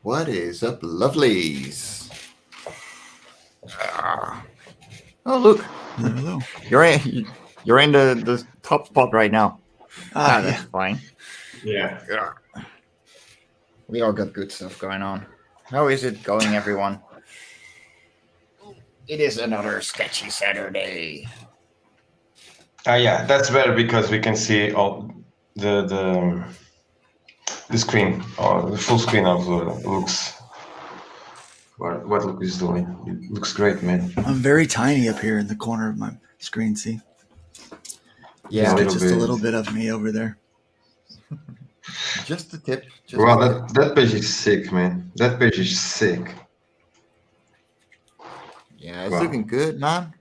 What is up, lovelies? Oh, look. Hello. You're in the top spot right now. That's Yeah. fine. Yeah. We all got good stuff going on. How is it going, everyone? It is another sketchy Saturday. Yeah, that's better because we can see all the screen or the full screen of looks. What Luke is doing? It looks great, man. I'm very tiny up here in the corner of my screen, see? Yeah, Just a little bit of me over there. Just the tip. Wow, that page is sick, man. That page is sick. Yeah, it's looking good, man.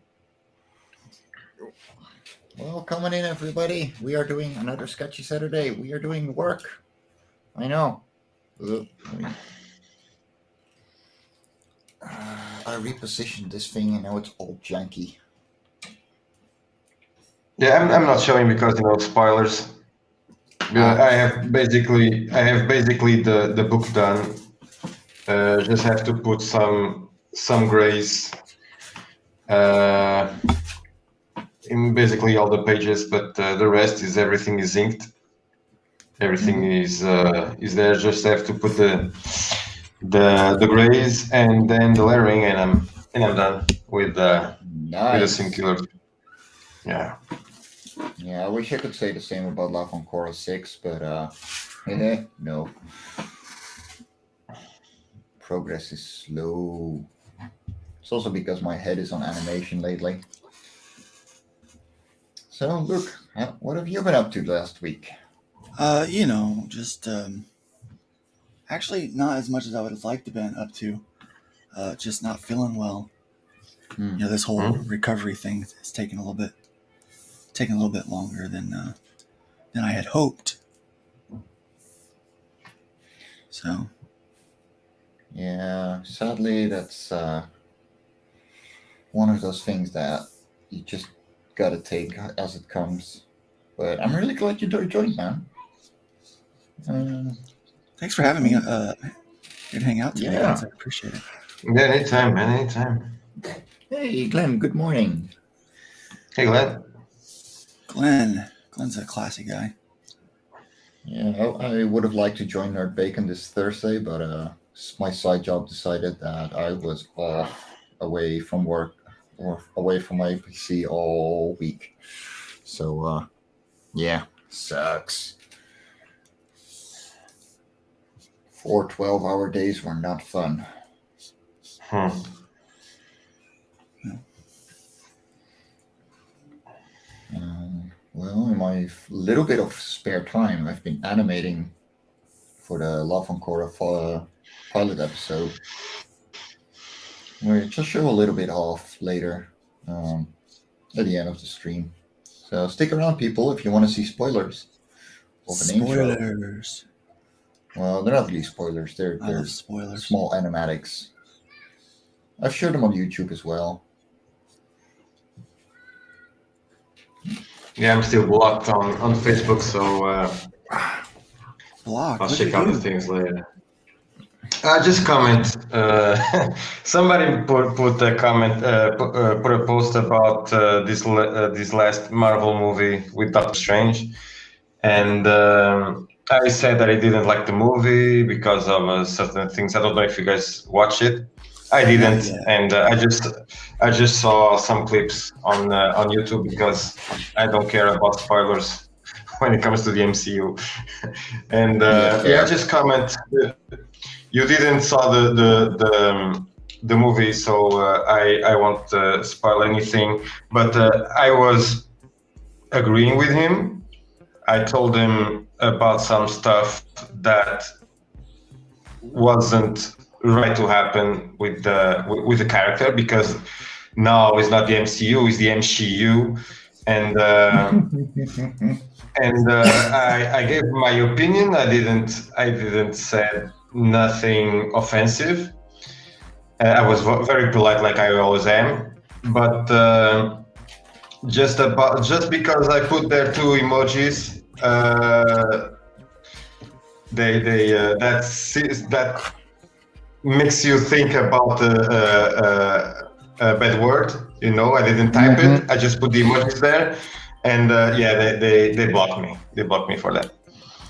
Well, coming in, everybody. We are doing another sketchy Saturday. We are doing work. I know. I repositioned this thing and now it's all janky. Yeah, I'm not showing because spoilers. I have basically the book done. Just have to put some grays in basically all the pages, but the rest is everything is inked. Everything is there. Just have to put the grays and then the lettering, and I'm done with the singular. Yeah. Yeah, I wish I could say the same about Vasconcelos 6, but no. Progress is slow. It's also because my head is on animation lately. So, Luke, what have you been up to last week? Just actually not as much as I would have liked to been up to. Just not feeling well. This whole recovery thing is taking a little bit longer than I had hoped. So, yeah, sadly, that's one of those things that you just gotta take as it comes. But I'm really glad you joined, man. Thanks for having me. Here to hang out today. Yeah. I appreciate it. Yeah, anytime, man. Anytime. Hey, Glenn. Good morning. Hey, Glenn. Glenn's a classy guy. Yeah, I would have liked to join Nerd Bacon this Thursday, but my side job decided that I was away from work or away from my PC all week. So, yeah, sucks. 4 12-hour days were not fun. Well, in my little bit of spare time, I've been animating for the Love on Korra pilot episode. We'll just show a little bit off later at the end of the stream. So stick around, people, if you want to see spoilers. Spoilers. Well, they're not really spoilers. They're spoilers. Small animatics. I've shared them on YouTube as well. Yeah, I'm still blocked on Facebook, so Blocked. I'll check out the things later. Just comment. Somebody put a comment, put a post about this last Marvel movie with Doctor Strange, and I said that I didn't like the movie because of certain things. I don't know if you guys watch it. I didn't, and I just saw some clips on YouTube because I don't care about spoilers when it comes to the MCU. And just comment. You didn't saw the movie, so I won't spoil anything. But I was agreeing with him. I told him about some stuff that wasn't right to happen with the character, because now it's not the MCU, it's the MCU, and I gave my opinion. I didn't say nothing offensive. I was very polite, like I always am, but just because I put there 2 emojis, that makes you think about a bad word. You know, I didn't type it. I just put the emojis there, and they blocked me. They blocked me for that.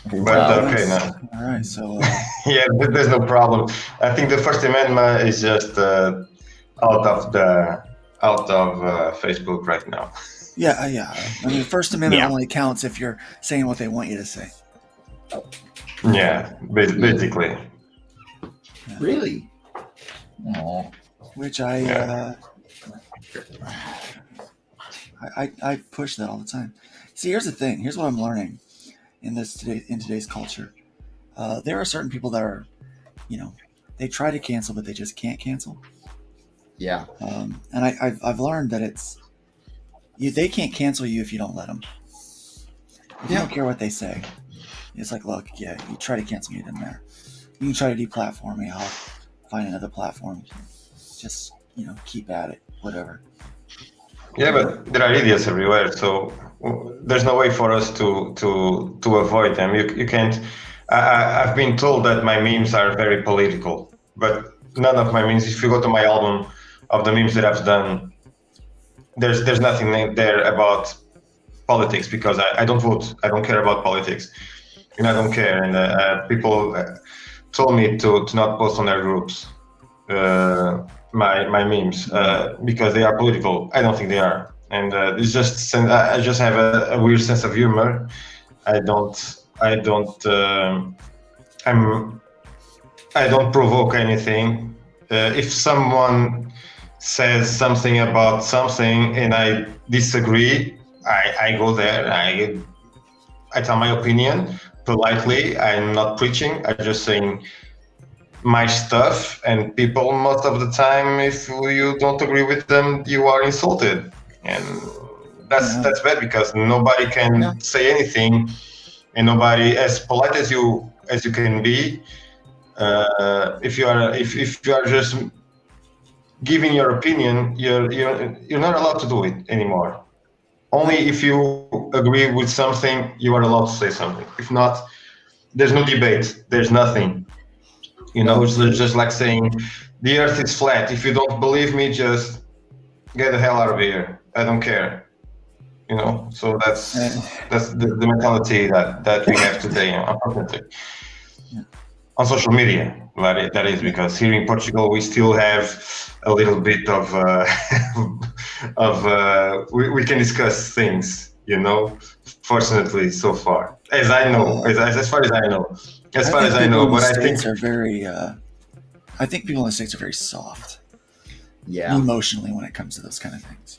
But okay, no. All right, so Yeah, there's no problem. I think the First Amendment is just out of Facebook right now. yeah. I mean, the First Amendment only counts if you're saying what they want you to say. Yeah, basically. Really? Oh. Which I push that all the time. See, here's the thing. Here's what I'm learning in today's culture. There are certain people that are, they try to cancel, but they just can't cancel. Yeah. And I've learned that they can't cancel you if you don't let them. If you don't care what they say, it's like, look, yeah, you try to cancel me, it doesn't matter. You can try to deplatform me. I'll find another platform. Just, keep at it, whatever. Yeah, but there are idiots everywhere, so there's no way for us to avoid them. You can't. I've been told that my memes are very political, but none of my memes. If you go to my album of the memes that I've done, there's nothing there about politics because I don't vote. I don't care about politics, and I don't care. And people told me to not post on their groups my memes because they are political. I don't think they are, and it's just I just have a weird sense of humor. I don't provoke anything. If someone says something about something and I disagree, I go there. I tell my opinion politely. I'm not preaching. I'm just saying my stuff. And people, most of the time, if you don't agree with them, you are insulted, and that's bad because nobody can say anything. And nobody, as polite as you can be, if you are just giving your opinion, you're not allowed to do it anymore. Only if you agree with something, you are allowed to say something. If not, there's no debate. There's nothing. It's just like saying the Earth is flat. If you don't believe me, just get the hell out of here. I don't care. So that's the mentality that we have today, unfortunately, on social media. That is because here in Portugal we still have a little bit of we can discuss things, fortunately so far, as I know, as far as I know, but I think are very. I think people in the States are very soft, emotionally when it comes to those kind of things.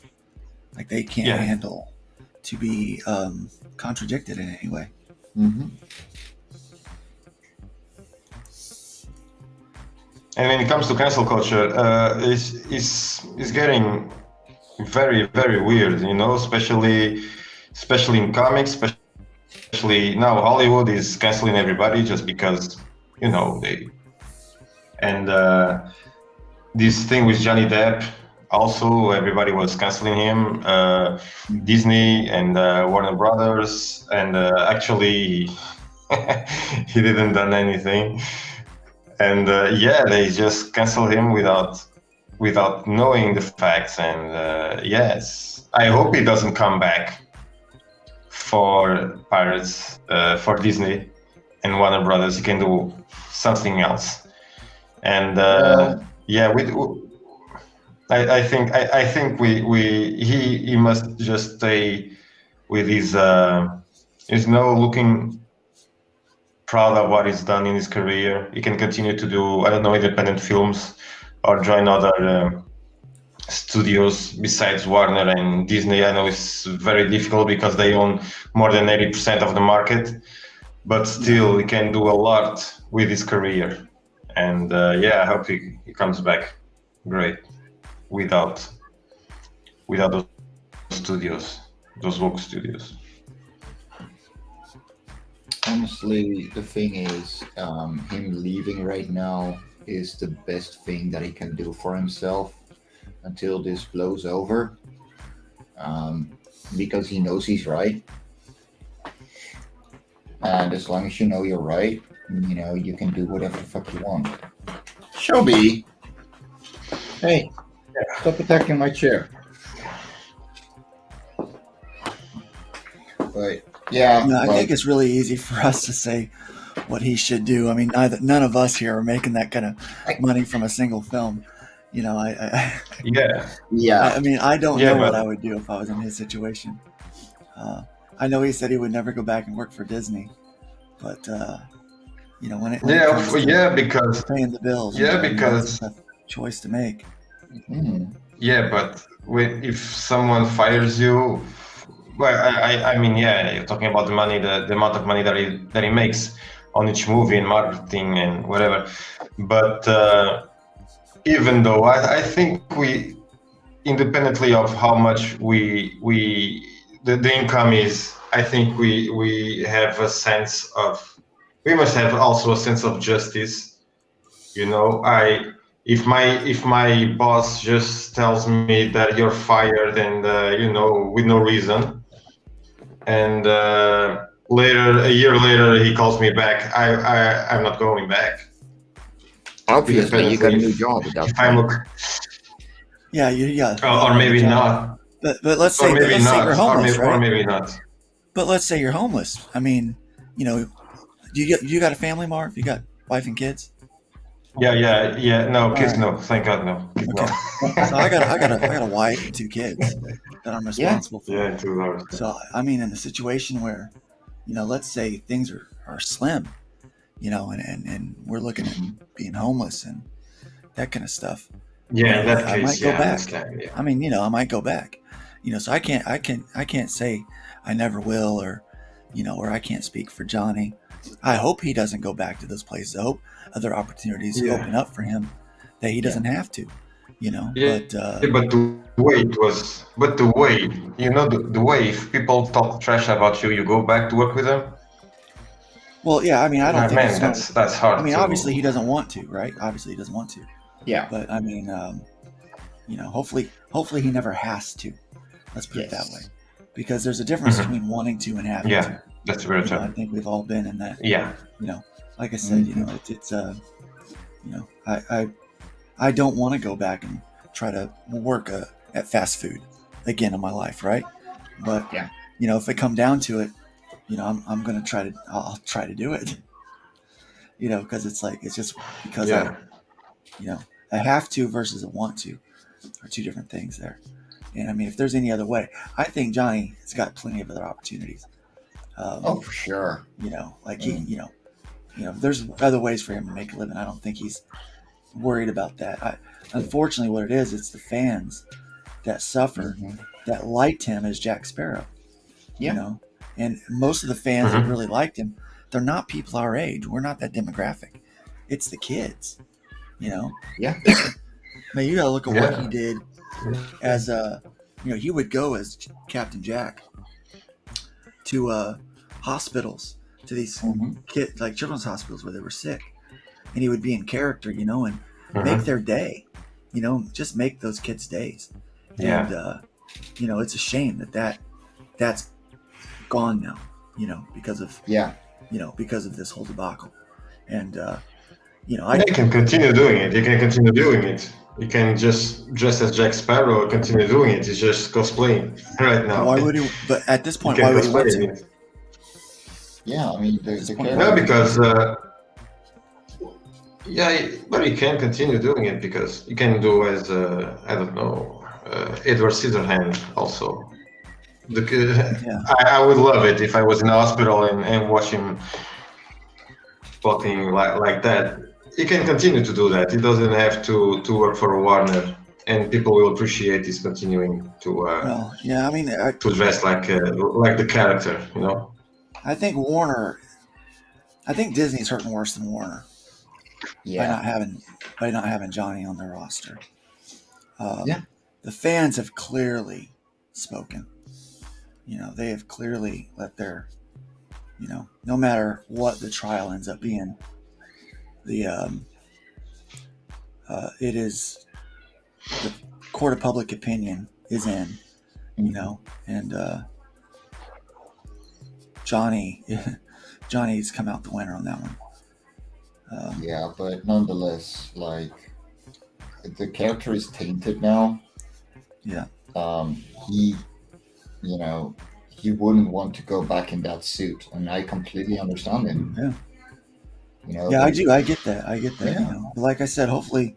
Like they can't handle to be contradicted in any way. Mm-hmm. And when it comes to cancel culture, is getting very, very weird, especially in comics, especially now Hollywood is canceling everybody just because, they. And this thing with Johnny Depp, also everybody was canceling him. Disney and Warner Brothers, and actually he didn't done anything. And they just canceled him without knowing the facts. And yes, I hope he doesn't come back for Pirates, for Disney and Warner Brothers. He can do something else. And I think he must just stay with his looking proud of what he's done in his career. He can continue to do, independent films or join other studios besides Warner and Disney. I know it's very difficult because they own more than 80% of the market, but still he can do a lot with his career. And I hope he comes back great without those studios, those woke studios. Honestly, the thing is, him leaving right now is the best thing that he can do for himself until this blows over, because he knows he's right. And as long as you know you're right, you can do whatever the fuck you want. Shelby. Hey, stop attacking my chair. But yeah, I think it's really easy for us to say what he should do. I mean, none of us here are making that kind of money from a single film. You know, I mean, I don't know what I would do if I was in his situation. I know he said he would never go back and work for Disney, but you know, when it comes to because paying the bills, because it's a tough choice to make. Mm-hmm. Yeah, but if someone fires you, well, I mean, yeah, you're talking about the money, the amount of money that he makes on each movie and marketing and whatever. But even though I think we, independently of how much the income is, I think we have a sense of, we must have also a sense of justice. You know, if my boss just tells me that you're fired and you know, with no reason, and a year later he calls me back, I'm not going back. Obviously, you got a new job at that point. Yeah, or maybe not. But let's say you're homeless, right? Or maybe not. But let's say you're homeless. I mean, you know, you got a family, Marv? You got wife and kids? Yeah. No, kids, no. Thank God, no. Kids, okay. No. So I got a wife and 2 kids that I'm responsible for. Yeah, 2 hours. So I mean, in a situation where, you know, let's say things are slim, you know, and we're looking at being homeless and that kind of stuff. Yeah, in that I case, might go back. Yeah. I mean, you know, I might go back. You know, so I can't say I never will, or, you know, or I can't speak for Johnny. I hope he doesn't go back to those places. I hope other opportunities open up for him that he doesn't have to, you know. Yeah, but the way, you know, the way if people talk trash about you, you go back to work with them. Well, yeah, I mean, I don't think that's hard. I mean, obviously he doesn't want to, right? Obviously he doesn't want to. Yeah. But I mean, you know, hopefully he never has to. Let's put it that way, because there's a difference between wanting to and having to. Yeah, that's very true. I think we've all been in that. Yeah. You know, like I said, you know, it's you know, I don't want to go back and try to work at fast food again in my life, right? But you know, if it come down to it, you know, I'm gonna I'll try to do it. You know, because it's like, it's just because you know, I have to versus a want to are 2 different things there. And I mean, if there's any other way, I think Johnny has got plenty of other opportunities. Oh, for sure. You know, like he, you know, there's other ways for him to make a living. I don't think he's worried about that. Unfortunately, what it is, it's the fans that suffer that liked him as Jack Sparrow. Yeah. You know, and most of the fans that really liked him, they're not people our age. We're not that demographic. It's the kids. You know. Yeah. Man, you gotta look at what he did as you know, he would go as Captain Jack to hospitals, to these kids, like children's hospitals where they were sick, and he would be in character, you know, and make their day, you know, just make those kids' days. And you know, it's a shame that's gone now, you know, because of because of this whole debacle. And you know, they can continue doing it. You can continue doing it. You can just dress as Jack Sparrow, continue doing it. It's just cosplaying right now. Why would he? But at this point, why would he want to? Yeah, I mean, no, because but you can continue doing it because you can do as I don't know, Edward Scissorhands also. I would love it if I was in the hospital and watch him talking like that. He can continue to do that. He doesn't have to work for a Warner, and people will appreciate his continuing to. I mean, to dress like the character, you know. I think Disney's hurting worse than Warner. By not having Johnny on their roster. The fans have clearly spoken. You know, they have clearly let their, you know, no matter what the trial ends up being, it is the court of public opinion is in, you know, and Johnny's come out the winner on that one. Yeah, but nonetheless, like the character is tainted now. Yeah. He, you know, he wouldn't want to go back in that suit, and I completely understand him. Yeah. You know, Yeah, I there's do. I get that. I get that. Yeah. You know, but like I said, hopefully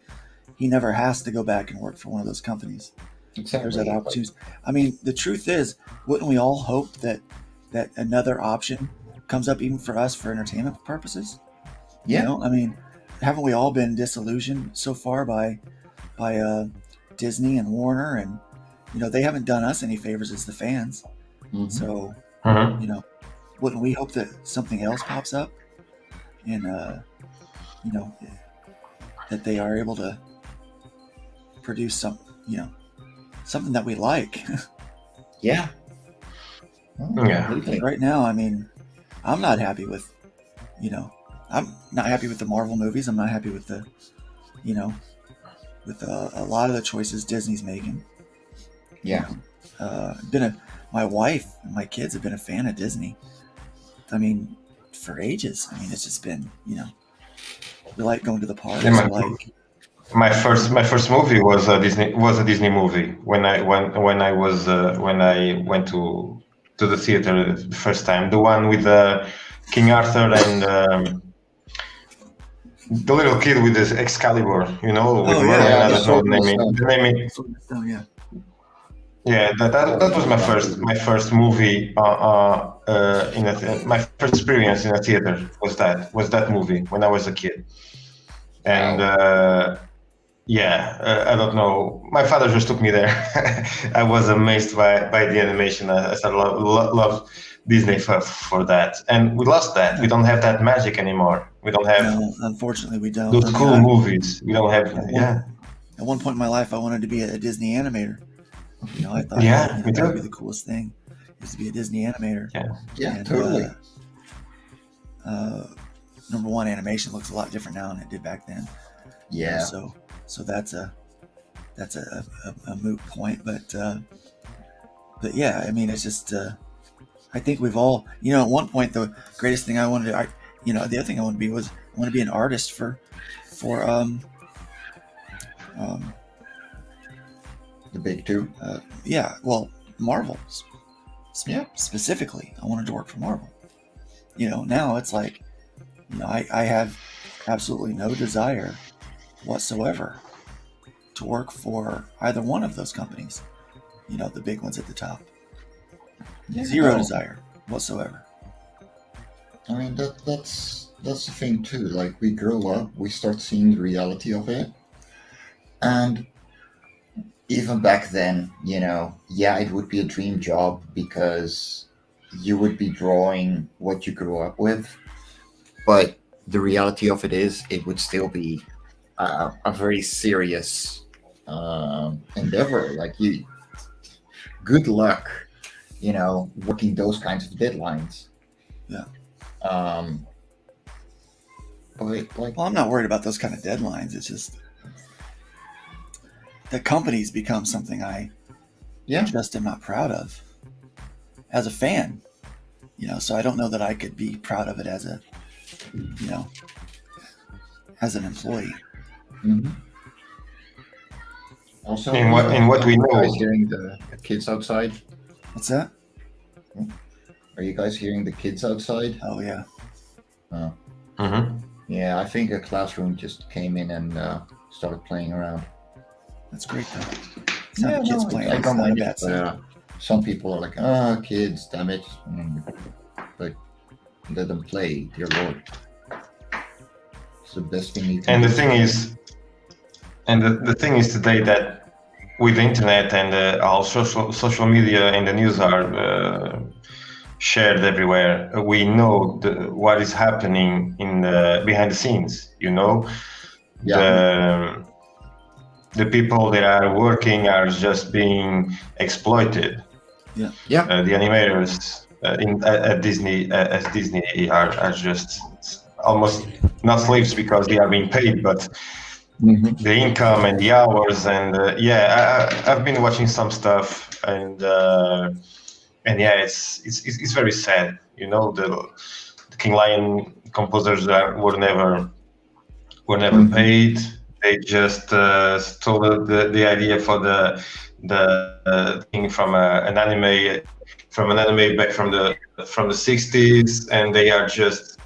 he never has to go back and work for one of those companies. exactly There's that opportunity. I mean, the truth is, wouldn't we all hope that another option comes up even for us for entertainment purposes? Yeah. You know, I mean, haven't we all been disillusioned so far by Disney and Warner, and you know they haven't done us any favors as the fans. Mhm. So Mhm. you know, wouldn't we hope that something else pops up, and you know, that they are able to produce something that we like. Yeah. Yeah. Completely. Right now, I mean, I'm not happy with, I'm not happy with the Marvel movies. I'm not happy with with a lot of the choices Disney's making. Yeah. My wife and my kids have been a fan of Disney. I mean, for ages. I mean, it's just been, we like going to the parks. Yeah, We like, my first movie was a Disney movie when I went to the theater the first time, the one with King Arthur and the little kid with this Excalibur, with Oh, Merlin. yeah, I the don't know Sword the in the name. Stone. yeah. Yeah, that was my first movie. My first experience in a theater was that movie when I was a kid, and I don't know. My father just took me there. I was amazed by the animation. I started love Disney for that, and we lost that. We don't have that magic anymore. We don't have No, unfortunately, we don't. those cool movies. We don't have. At one point in my life, I wanted to be a Disney animator. I thought Yeah, that me that would too. be the coolest thing, is to be a Disney animator. Yeah, And, totally. Number one, animation looks a lot different now than it did back then. Yeah. So that's a moot point. But yeah, I mean, it's just I think we've all, at one point the greatest thing I wanted to, the other thing I wanted to be was I want to be an artist for The big two. well, Marvel. Yeah. Specifically, I wanted to work for Marvel. Now it's like, I have absolutely no desire whatsoever to work for either one of those companies. The big ones at the top. Yeah, Zero no. desire whatsoever. I mean, that's the thing too. Like, we grow up, we start seeing the reality of it, and even back then, it would be a dream job because you would be drawing what you grew up with, but the reality of it is, it would still be a very serious endeavor. Like, good luck, working those kinds of deadlines. Yeah. But like, Well, I'm not worried about those kind of deadlines. It's just the companies become something I just am not proud of as a fan. So I don't know that I could be proud of it as a, as an employee. mhm. Also, In what we are you know. guys hearing the kids outside? What's that? Are you guys hearing the kids outside? Oh yeah. Mhm. Yeah, I think a classroom just came in and started playing around. That's great though. It's not the kids playing. I It's don't not a mind bad it, sign. but some people are like, kids, damn it. But let them play, dear Lord. It's the best thing you can And do. the thing is today that with the internet and all social media and the news are shared everywhere, we know what is happening in behind the scenes. The people that are working are just being exploited. Yeah. The animators at Disney as Disney are just almost not slaves because they are being paid, but Mhm. the income and the hours and I've been watching some stuff and it's very sad. The King Lion composers were never were never paid. They just stole the idea for the thing from an anime back from the 60s, and they are just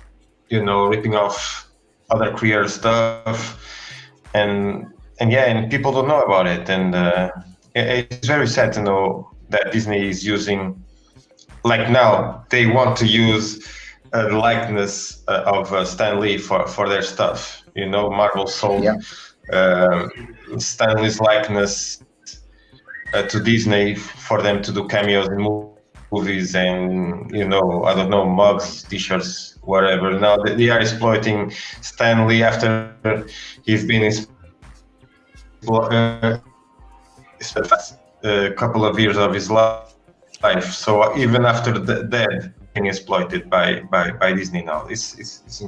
ripping off other creator stuff, and people don't know about it, and it's very sad to know that Disney is using, like now they want to use the likeness of Stan Lee for their stuff. Marvel sold Stan Lee's likeness to Disney for them to do cameos in movies and I don't know, mugs, t-shirts, whatever. Now they are exploiting Stan Lee after he's been a couple of years of his life. So even after the dead, being exploited by Disney now. It's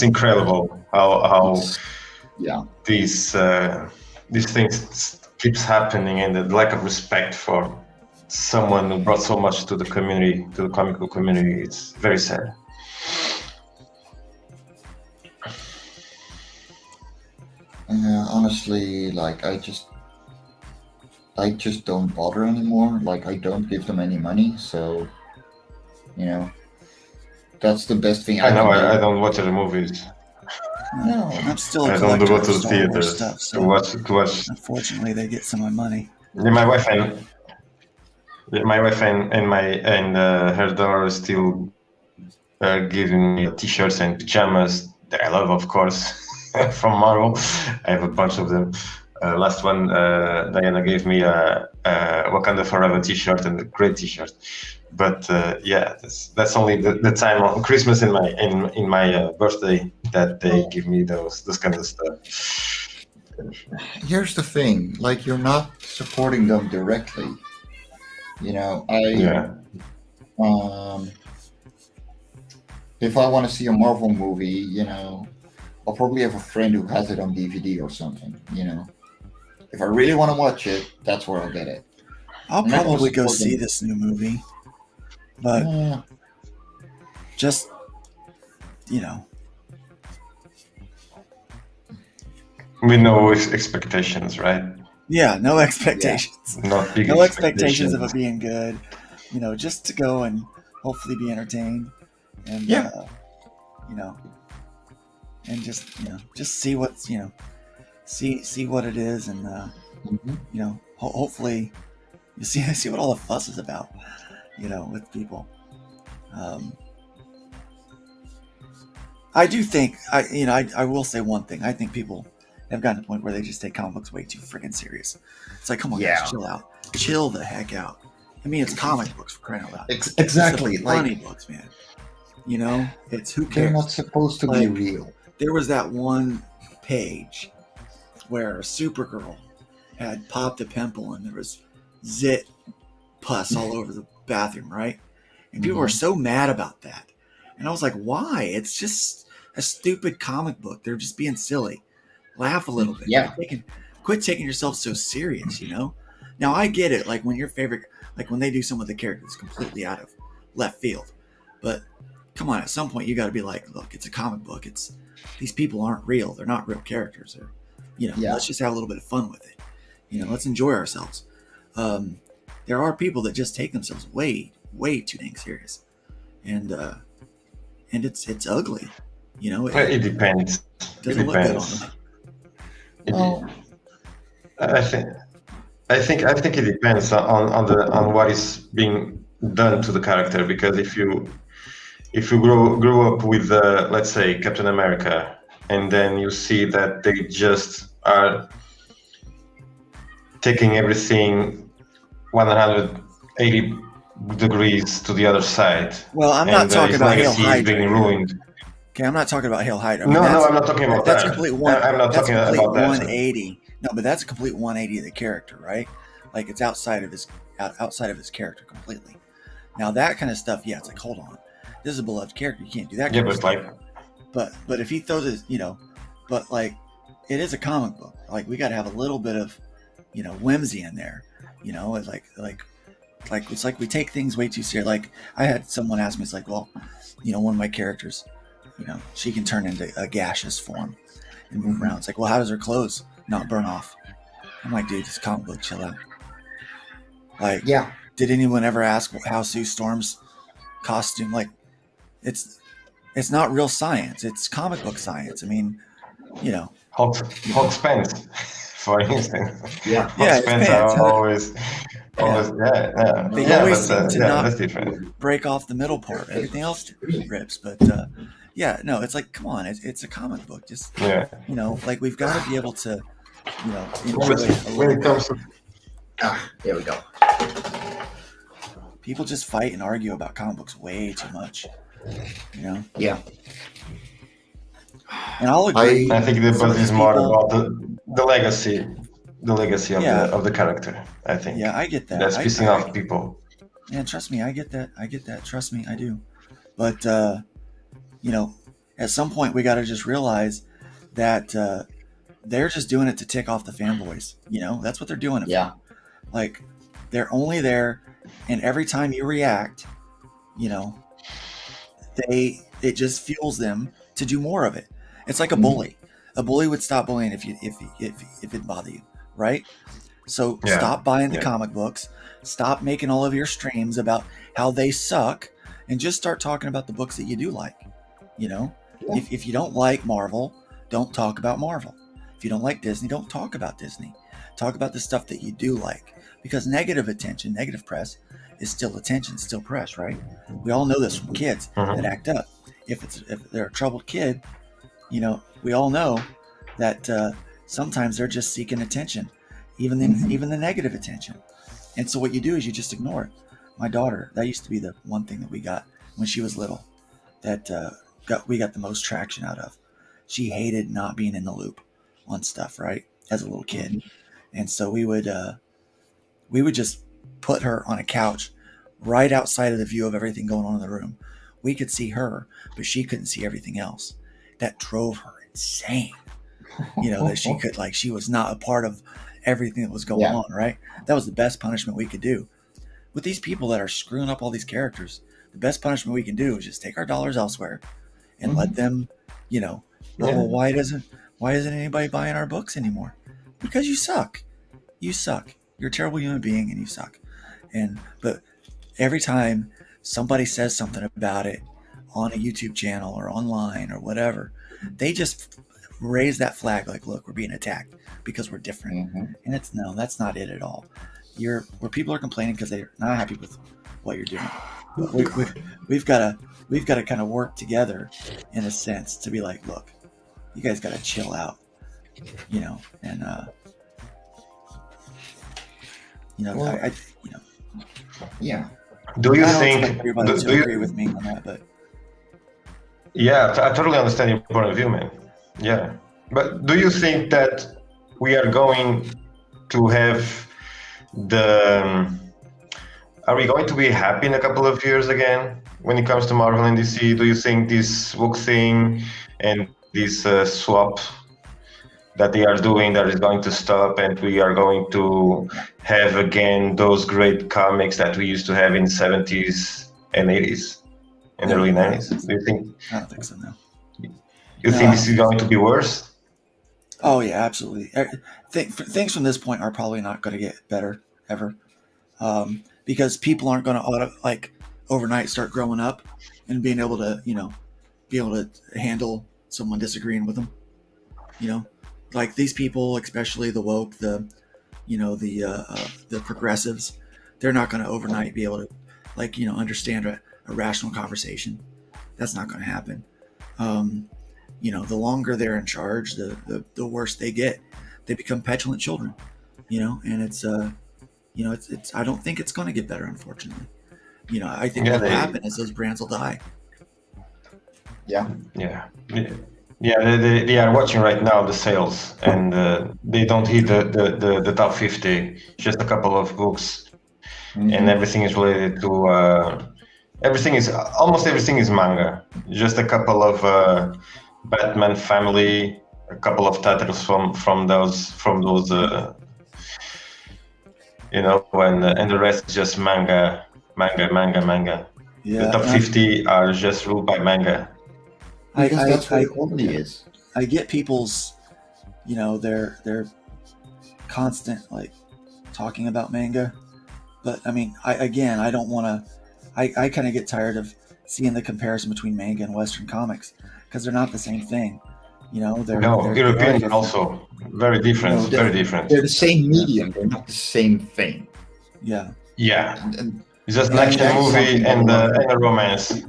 incredible how these things keeps happening, and the lack of respect for someone who brought so much to the community, to the comic book community. It's very sad. Honestly, like I just don't bother anymore. Like I don't give them any money, so that's the best thing. I know. I don't watch the movies. No, I'm still a I don't collector go of to the Star Wars theaters stuff, so to watch. unfortunately they get some of my money. Yeah, my wife and her daughter still giving me t-shirts and pajamas that I love, of course, from Marvel. I have a bunch of them. Last one, Diana gave me a Wakanda Forever t-shirt, and a great t-shirt. But that's only the time on Christmas and my birthday that they give me those kind of stuff. Here's the thing: like you're not supporting them directly. If I want to see a Marvel movie, I'll probably have a friend who has it on DVD or something. If I really want to watch it, that's where I'll get it. I'll probably go see this new movie, but just with no expectations, right? Yeah, no expectations. Yeah. Not big no expectations of it being good. Just to go and hopefully be entertained, and and just see what's see what it is, and hopefully you see what all the fuss is about, with people. I do think I will say one thing. I think people have gotten to the point where they just take comic books way too freaking serious. It's like, come on, guys, chill out, chill the heck out. I mean, it's comic books, for crying out loud. Exactly, it's funny books, man. It's who cares. They're not supposed to be real. There was that one page where Supergirl had popped a pimple and there was zit pus all over the bathroom, right? And people were so mad about that. And I was like, why? It's just a stupid comic book. They're just being silly. Laugh a little bit. Yeah. Quit taking yourself so serious, Now, I get it. Like when your favorite, like when they do some of the characters completely out of left field. But come on, at some point you got to be like, look, it's a comic book. These people aren't real. They're not real characters. Let's just have a little bit of fun with it. Let's enjoy ourselves. There are people that just take themselves way, way too dang serious. And it's ugly. It depends. Doesn't look good on them. I think it depends on what is being done to the character, because if you grow up with let's say Captain America, and then you see that they just are taking everything 180 degrees to the other side. Well, I'm not talking about Hail Hydra being ruined. Okay, I'm not talking about Hail Hydra. I'm not talking about that's that. Complete I'm not talking about that. 180. No, but that's a complete 180 of the character, right? Like it's outside of his character completely. Now that kind of stuff, it's like, hold on, this is a beloved character. You can't do that. Yeah, but like, but if he throws his, but like, it is a comic book. Like we got to have a little bit of, whimsy in there. It's like it's like we take things way too serious. Like I had someone ask me, it's like, well, one of my characters, she can turn into a gaseous form and move around. It's like, well, how does her clothes not burn off? I'm like, dude, it's comic book, chill out. Like, Yeah. Did anyone ever ask how Sue Storm's costume, like, it's not real science, it's comic book science. I mean, Hulk pants, for instance. Yeah. Hulk pants are always They always seem to not that's different. break off the middle part. Everything else rips, but it's like, come on, it's a comic book. Just like, we've got to be able to, enjoy it when it comes to There we go. people just fight and argue about comic books way too much. Yeah. And I'll agree. I think the buzz is more about the legacy of the character. I think. Yeah, I get that. That's pissing off people. Man, trust me, I get that. Trust me, I do. But at some point we got to just realize that they're just doing it to tick off the fanboys. That's what they're doing it for. Yeah. Like, they're only there, and every time you react, it just fuels them to do more of it. It's like a bully. A bully would stop bullying if it bothered you, right? So stop buying the comic books. Stop making all of your streams about how they suck, and just start talking about the books that you do like. If you don't like Marvel, don't talk about Marvel. If you don't like Disney, don't talk about Disney. Talk about the stuff that you do like, because negative press is still attention, still press, right? We all know this from kids that act up. If they're a troubled kid, we all know that sometimes they're just seeking attention, even the negative attention. And so what you do is you just ignore it. My daughter, that used to be the one thing that we got when she was little, that we got the most traction out of. She hated not being in the loop on stuff, right? As a little kid. And so we would just put her on a couch right outside of the view of everything going on in the room. We could see her, but she couldn't see everything else. That drove her insane. That she was not a part of everything that was going on, right? That was the best punishment we could do. With these people that are screwing up all these characters, the best punishment we can do is just take our dollars elsewhere and let them, well, why isn't anybody buying our books anymore? Because you suck. You suck. You're a terrible human being and you suck. But every time somebody says something about it on a YouTube channel or online or whatever, they just raise that flag like, look, we're being attacked because we're different. And that's not it at all. Where people are complaining because they're not happy with what you're doing. We've got to kind of work together in a sense to be like, look, you guys got to chill out, Yeah. Do you I don't think expect everybody to agree with me on that, but I totally understand your point of view, man. Yeah, but do you think that we are going to have are we going to be happy in a couple of years again when it comes to Marvel and DC? Do you think this book thing and this swap that they are doing that is going to stop, and we are going to have again those great comics that we used to have in the 70s and 80s and early 90s? Do you think? I don't think so, no. You think this is going to be worse? Oh yeah, absolutely. Things from this point are probably not going to get better ever, because people aren't going to overnight start growing up and being able to handle someone disagreeing with them. Like these people, especially the woke, the progressives, they're not going to overnight be able to understand a rational conversation. That's not going to happen. The longer they're in charge, the worse they get. They become petulant children, and it's I don't think it's going to get better, unfortunately. I think what will happen is those brands will die. Yeah. They are watching right now the sales, and they don't hit the top 50. Just a couple of books, and everything is related to almost everything is manga. Just a couple of Batman family, a couple of titles from those and the rest is just manga. Yeah, The top 50 are just ruled by manga. because I, that's where I, the quality is. I get people's, their constant like talking about manga, but I mean, I don't want to. I kind of get tired of seeing the comparison between manga and Western comics because they're not the same thing. They are Europeans are different. also very different. Very different. They're the same medium. They're not the same thing. Yeah. Yeah. And It's just an that- action that's movie something that and a lot of a romance.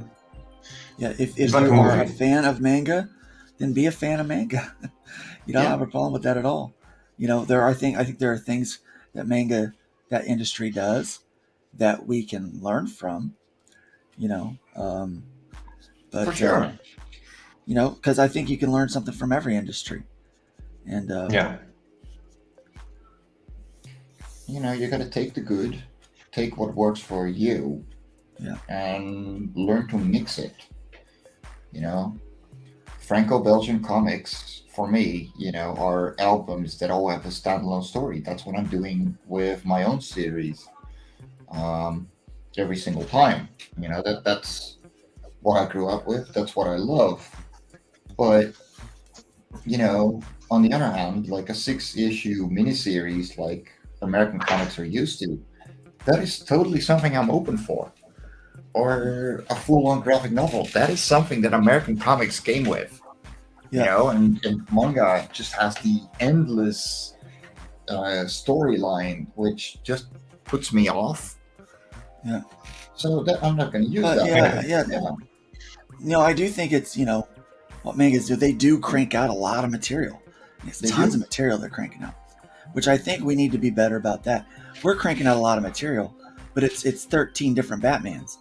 Yeah. If It's like you a are a movie. fan of manga, then be a fan of manga. I don't have a problem with that at all. I think there are things that manga, that industry does that we can learn from. But for sure. because I think you can learn something from every industry, and Yeah. You got to take the good, take what works for you, Yeah. and learn to mix it. Franco-Belgian comics for me, are albums that all have a standalone story. That's what I'm doing with my own series. Every single time, that's what I grew up with. That's what I love. But on the other hand, like a 6-issue miniseries, like American comics are used to, that is totally something I'm open for. Or a full-on graphic novel. That is something that American comics came with. Yeah. And manga just has the endless storyline, which just puts me off. Yeah. So that I'm not going to use But that. yeah. I do think it's what mangas do. They do crank out a lot of material. It's tons of material they're cranking out, which I think we need to be better about that. We're cranking out a lot of material, but it's 13 different Batmans,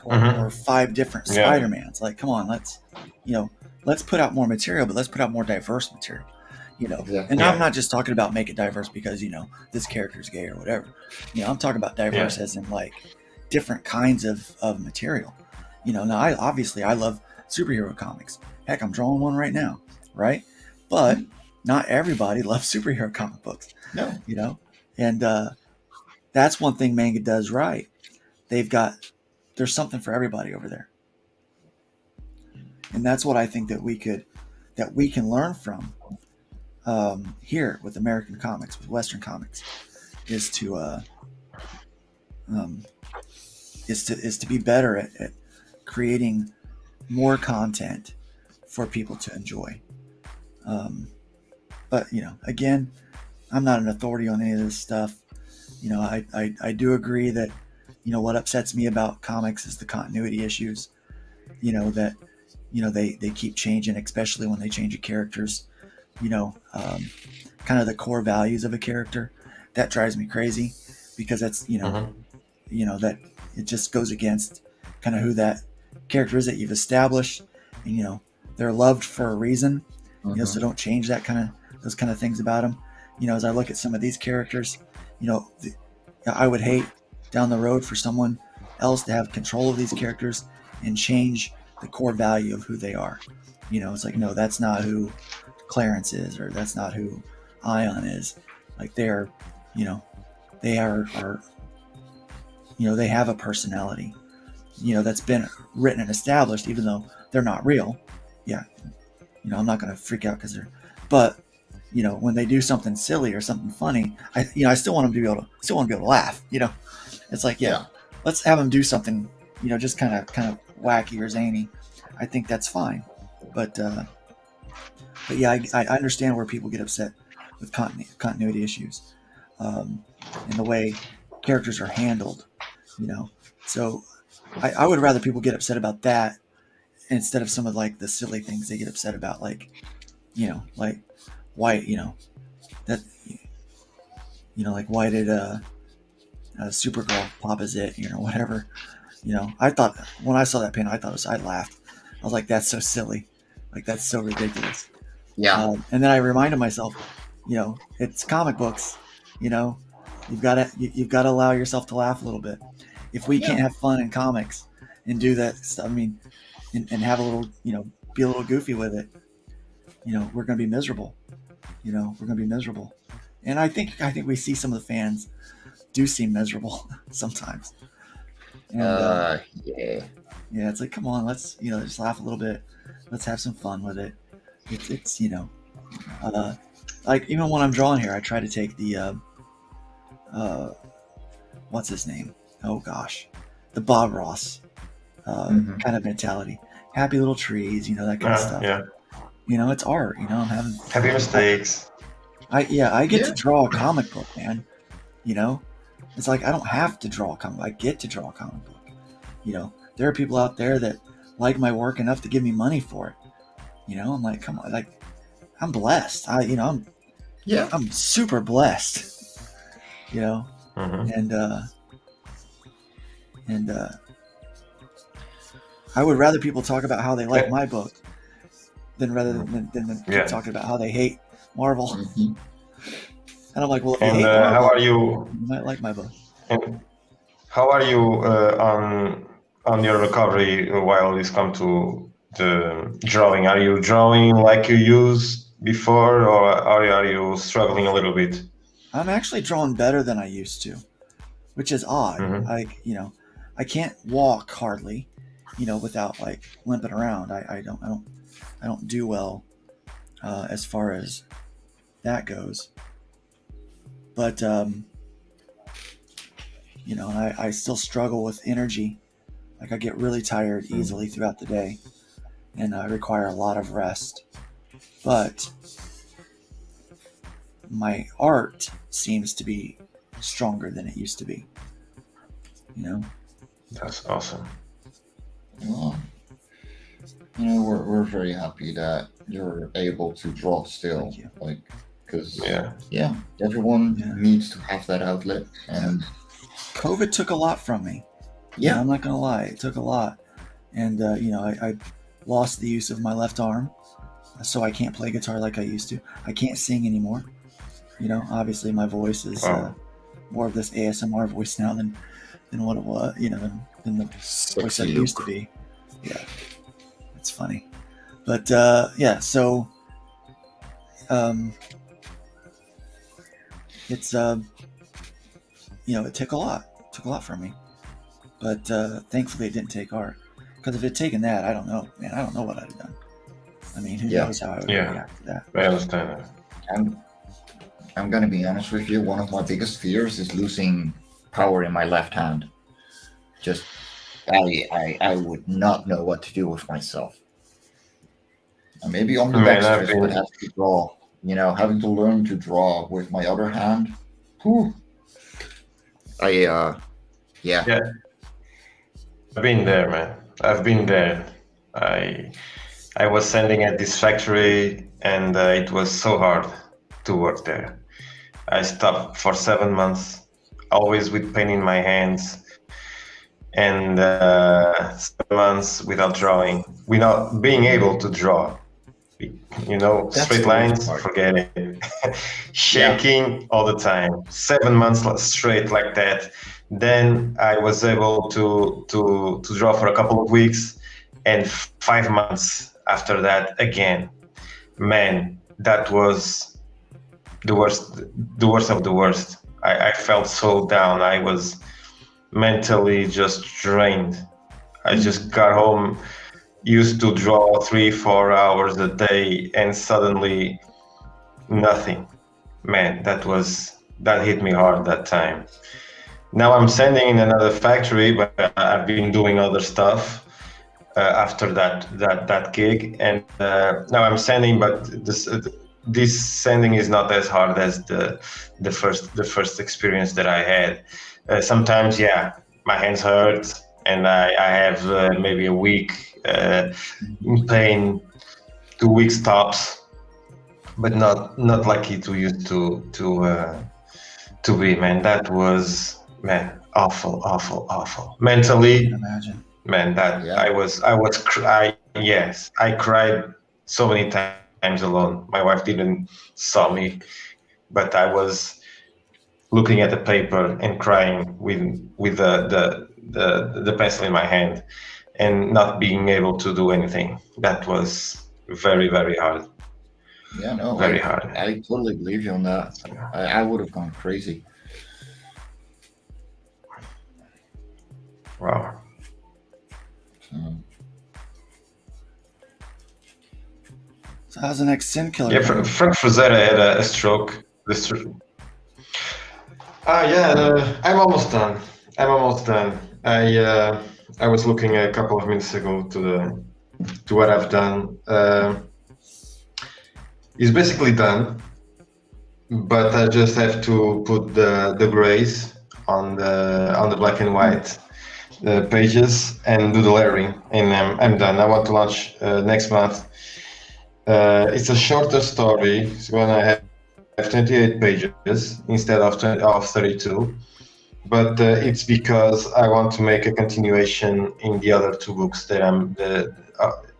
or 5 different Spider-Mans. Like, come on, let's put out more material, but let's put out more diverse material. And I'm not just talking about make it diverse because this character's gay or whatever. I'm talking about diverse as in like different kinds of material. Now I love superhero comics. Heck, I'm drawing one right now, right? But not everybody loves superhero comic books. No. And that's one thing manga does right. There's something for everybody over there. And that's what I think that we can learn from here with American comics, with Western comics, is to be better at creating more content for people to enjoy. But again, I'm not an authority on any of this stuff. I do agree that what upsets me about comics is the continuity issues. That they keep changing, especially when they change the characters. Kind of the core values of a character. That drives me crazy because that's that it just goes against kind of who that character is that you've established, and they're loved for a reason. So don't change those kind of things about them. As I look at some of these characters, I would hate down the road for someone else to have control of these characters and change the core value of who they are. It's like, no, that's not who Clarence is, or that's not who Ion is. Like they are they have a personality, that's been written and established, even though they're not real. Yeah. I'm not going to freak out but when they do something silly or something funny, I still want them to be able to laugh. It's like, let's have them do something, just kind of wacky or zany. I think that's fine. But yeah, I understand where people get upset with continuity issues, and the way characters are handled. So I would rather people get upset about that instead of some of like the silly things they get upset about, like like why that like why did Supergirl pop as it, whatever. I thought when I saw that panel, I laughed. I was like, that's so silly, like that's so ridiculous. And then I reminded myself, it's comic books. You've got to allow yourself to laugh a little bit. If we can't have fun in comics and do that stuff, I mean, and have a little, be a little goofy with it, we're going to be miserable. And I think we see some of the fans do seem miserable sometimes. And yeah. yeah, it's like, come on, let's just laugh a little bit. Let's have some fun with it. It's like even when I'm drawing here, I try to take the what's his name? Oh gosh, the Bob Ross kind of mentality. Happy little trees, that kind of stuff. Yeah. It's art. I'm having happy mistakes. I get to draw a comic book, man. It's like I don't have to draw a comic. I get to draw a comic book. There are people out there that like my work enough to give me money for it. I'm like, come on, like I'm blessed. I'm super blessed. And I would rather people talk about how they like my book than keep talking about how they hate Marvel. Mm-hmm. And I'm like, well, if and you hate Marvel, how are you? You might like my book. And how are you on your recovery while this comes to the drawing? Are you drawing like you used before, or are you struggling a little bit? I'm actually drawing better than I used to, which is odd. Mm-hmm. I can't walk hardly, without like limping around. I don't do well as far as that goes. But I still struggle with energy. Like I get really tired easily throughout the day, and I require a lot of rest. But my art seems to be stronger than it used to be. That's awesome. Well, we're very happy that you're able to draw still. Like, because everyone needs to have that outlet. And COVID took a lot from me. Yeah, I'm not gonna lie, it took a lot. And I lost the use of my left arm, so I can't play guitar like I used to. I can't sing anymore. Obviously my voice is more of this ASMR voice now than what it was. Than the voice that it used to be. Yeah, it's funny, but so it's it took a lot from me, but thankfully it didn't take art, because if it had taken that, I don't know, man. I don't know what I'd have done. I mean, who knows how I would react to that. I understand that. I'm gonna be honest with you. One of my biggest fears is losing power in my left hand. Just I would not know what to do with myself. And maybe on the dexterous, but have to draw. Having to learn to draw with my other hand. Whew. Yeah. I've been there, man. I've been there. I was sending at this factory, and it was so hard to work there. I stopped for 7 months, always with pain in my hands, and 7 months without drawing, without being able to draw. That's straight lines, forget it. Shaking all the time. 7 months straight like that. Then I was able to draw for a couple of weeks, and 5 months after that again. Man, that was the worst of the worst. I felt so down. I was mentally just drained. I just got home, used to draw 3-4 hours a day, and suddenly nothing. Man, that hit me hard that time. Now I'm sending in another factory, but I've been doing other stuff after that gig, and now I'm sending, but this sending is not as hard as the first experience that I had. Sometimes, my hands hurt, and I have maybe a week in pain, 2 weeks tops, but not like it used to be. Man, that was awful. Mentally, I can imagine. Man, I cried so many times alone. My wife didn't saw me, but I was looking at the paper and crying with the pencil in my hand and not being able to do anything. That was very, very hard. Yeah, no, very hard. I totally believe you on that. I would have gone crazy. Wow. So how's the next Sin Killer? Yeah, Frank Frazetta had a stroke. I'm almost done. I was looking a couple of minutes ago to what I've done. It's basically done, but I just have to put the grays on the black and white pages and do the layering, and I'm done. I want to launch next month. It's a shorter story. It's gonna have 28 pages instead of 32, but it's because I want to make a continuation in the other two books that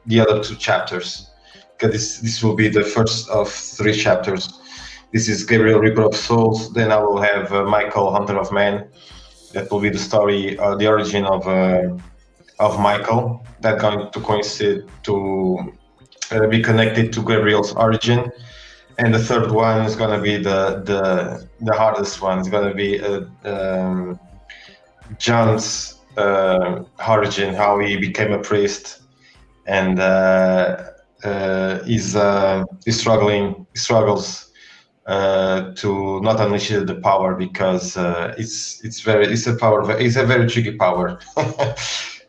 the other two chapters, because this will be the first of 3 chapters. This is Gabriel, Reaper of Souls. Then I will have Michael, Hunter of Men. That will be the story, the origin of Michael. That's going to coincide to be connected to Gabriel's origin. And the third one is going to be the hardest one. It's going to be John's origin, how he became a priest, and he struggles to not unleash the power, because it's a very tricky power.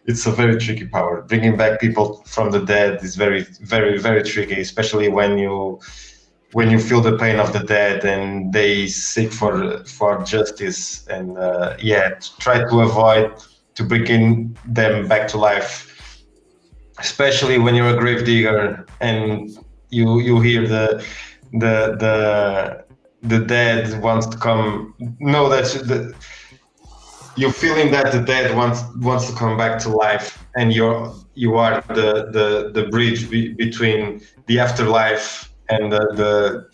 It's a very tricky power. Bringing back people from the dead is very, very, very tricky, especially when you feel the pain of the dead and they seek for justice, and try to avoid to bring them back to life, especially when you're a gravedigger and you hear the dead wants to come. Know that you're feeling that the dead wants to come back to life, and you are the bridge between the afterlife and the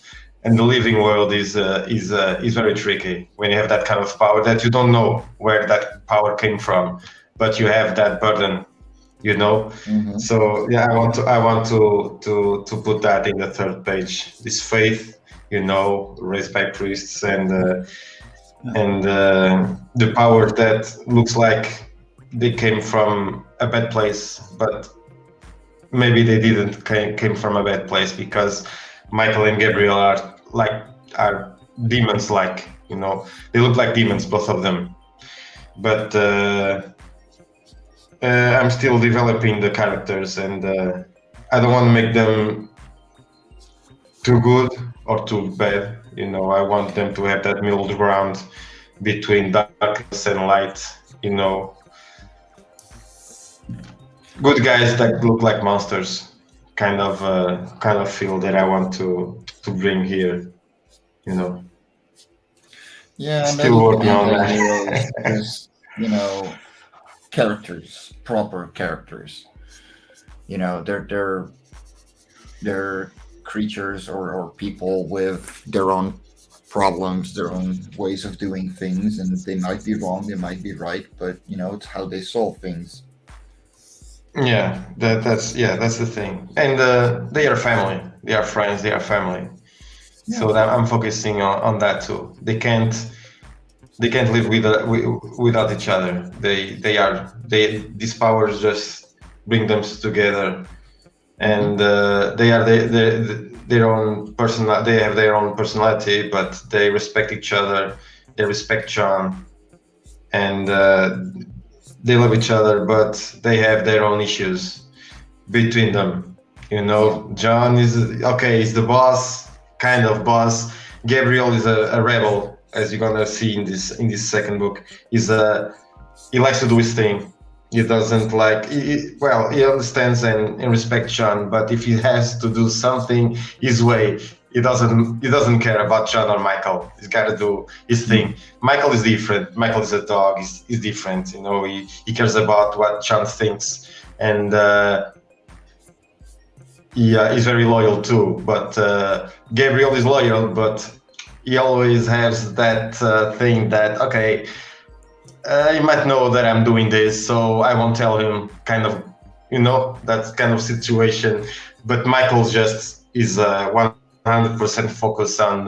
living world is very tricky when you have that kind of power that you don't know where that power came from, but you have that burden, Mm-hmm. So yeah, I want to put that in the third page. This faith, raised by priests, and the power that looks like they came from a bad place, but maybe they didn't came from a bad place, because Michael and Gabriel are demons, they look like demons, both of them. But I'm still developing the characters, and I don't want to make them too good or too bad. I want them to have that middle ground between darkness and light. Good guys that look like monsters, kind of feel that I want to bring here. Yeah, Still working on that. Because, characters, proper characters. They're creatures or people with their own problems, their own ways of doing things, and they might be wrong, they might be right, but it's how they solve things. Yeah, that's the thing. And they are family. They are friends. They are family. Yeah. So I'm focusing on that too. They can't live without each other. These powers just bring them together, and they are their own person. They have their own personality, but they respect each other. They respect John, and they love each other, but they have their own issues between them. John is he's the boss, kind of boss. Gabriel is a rebel, as you're gonna see in this second book. He likes to do his thing. He doesn't he understands and respects John, but if he has to do something his way, he doesn't care about John or Michael. He's got to do his thing. Michael is different. Michael is a dog. He's different. He cares about what John thinks, and he's very loyal too. But Gabriel is loyal, but he always has that thing that he might know that I'm doing this, so I won't tell him. Kind of, that kind of situation. But Michael just is 100% focused on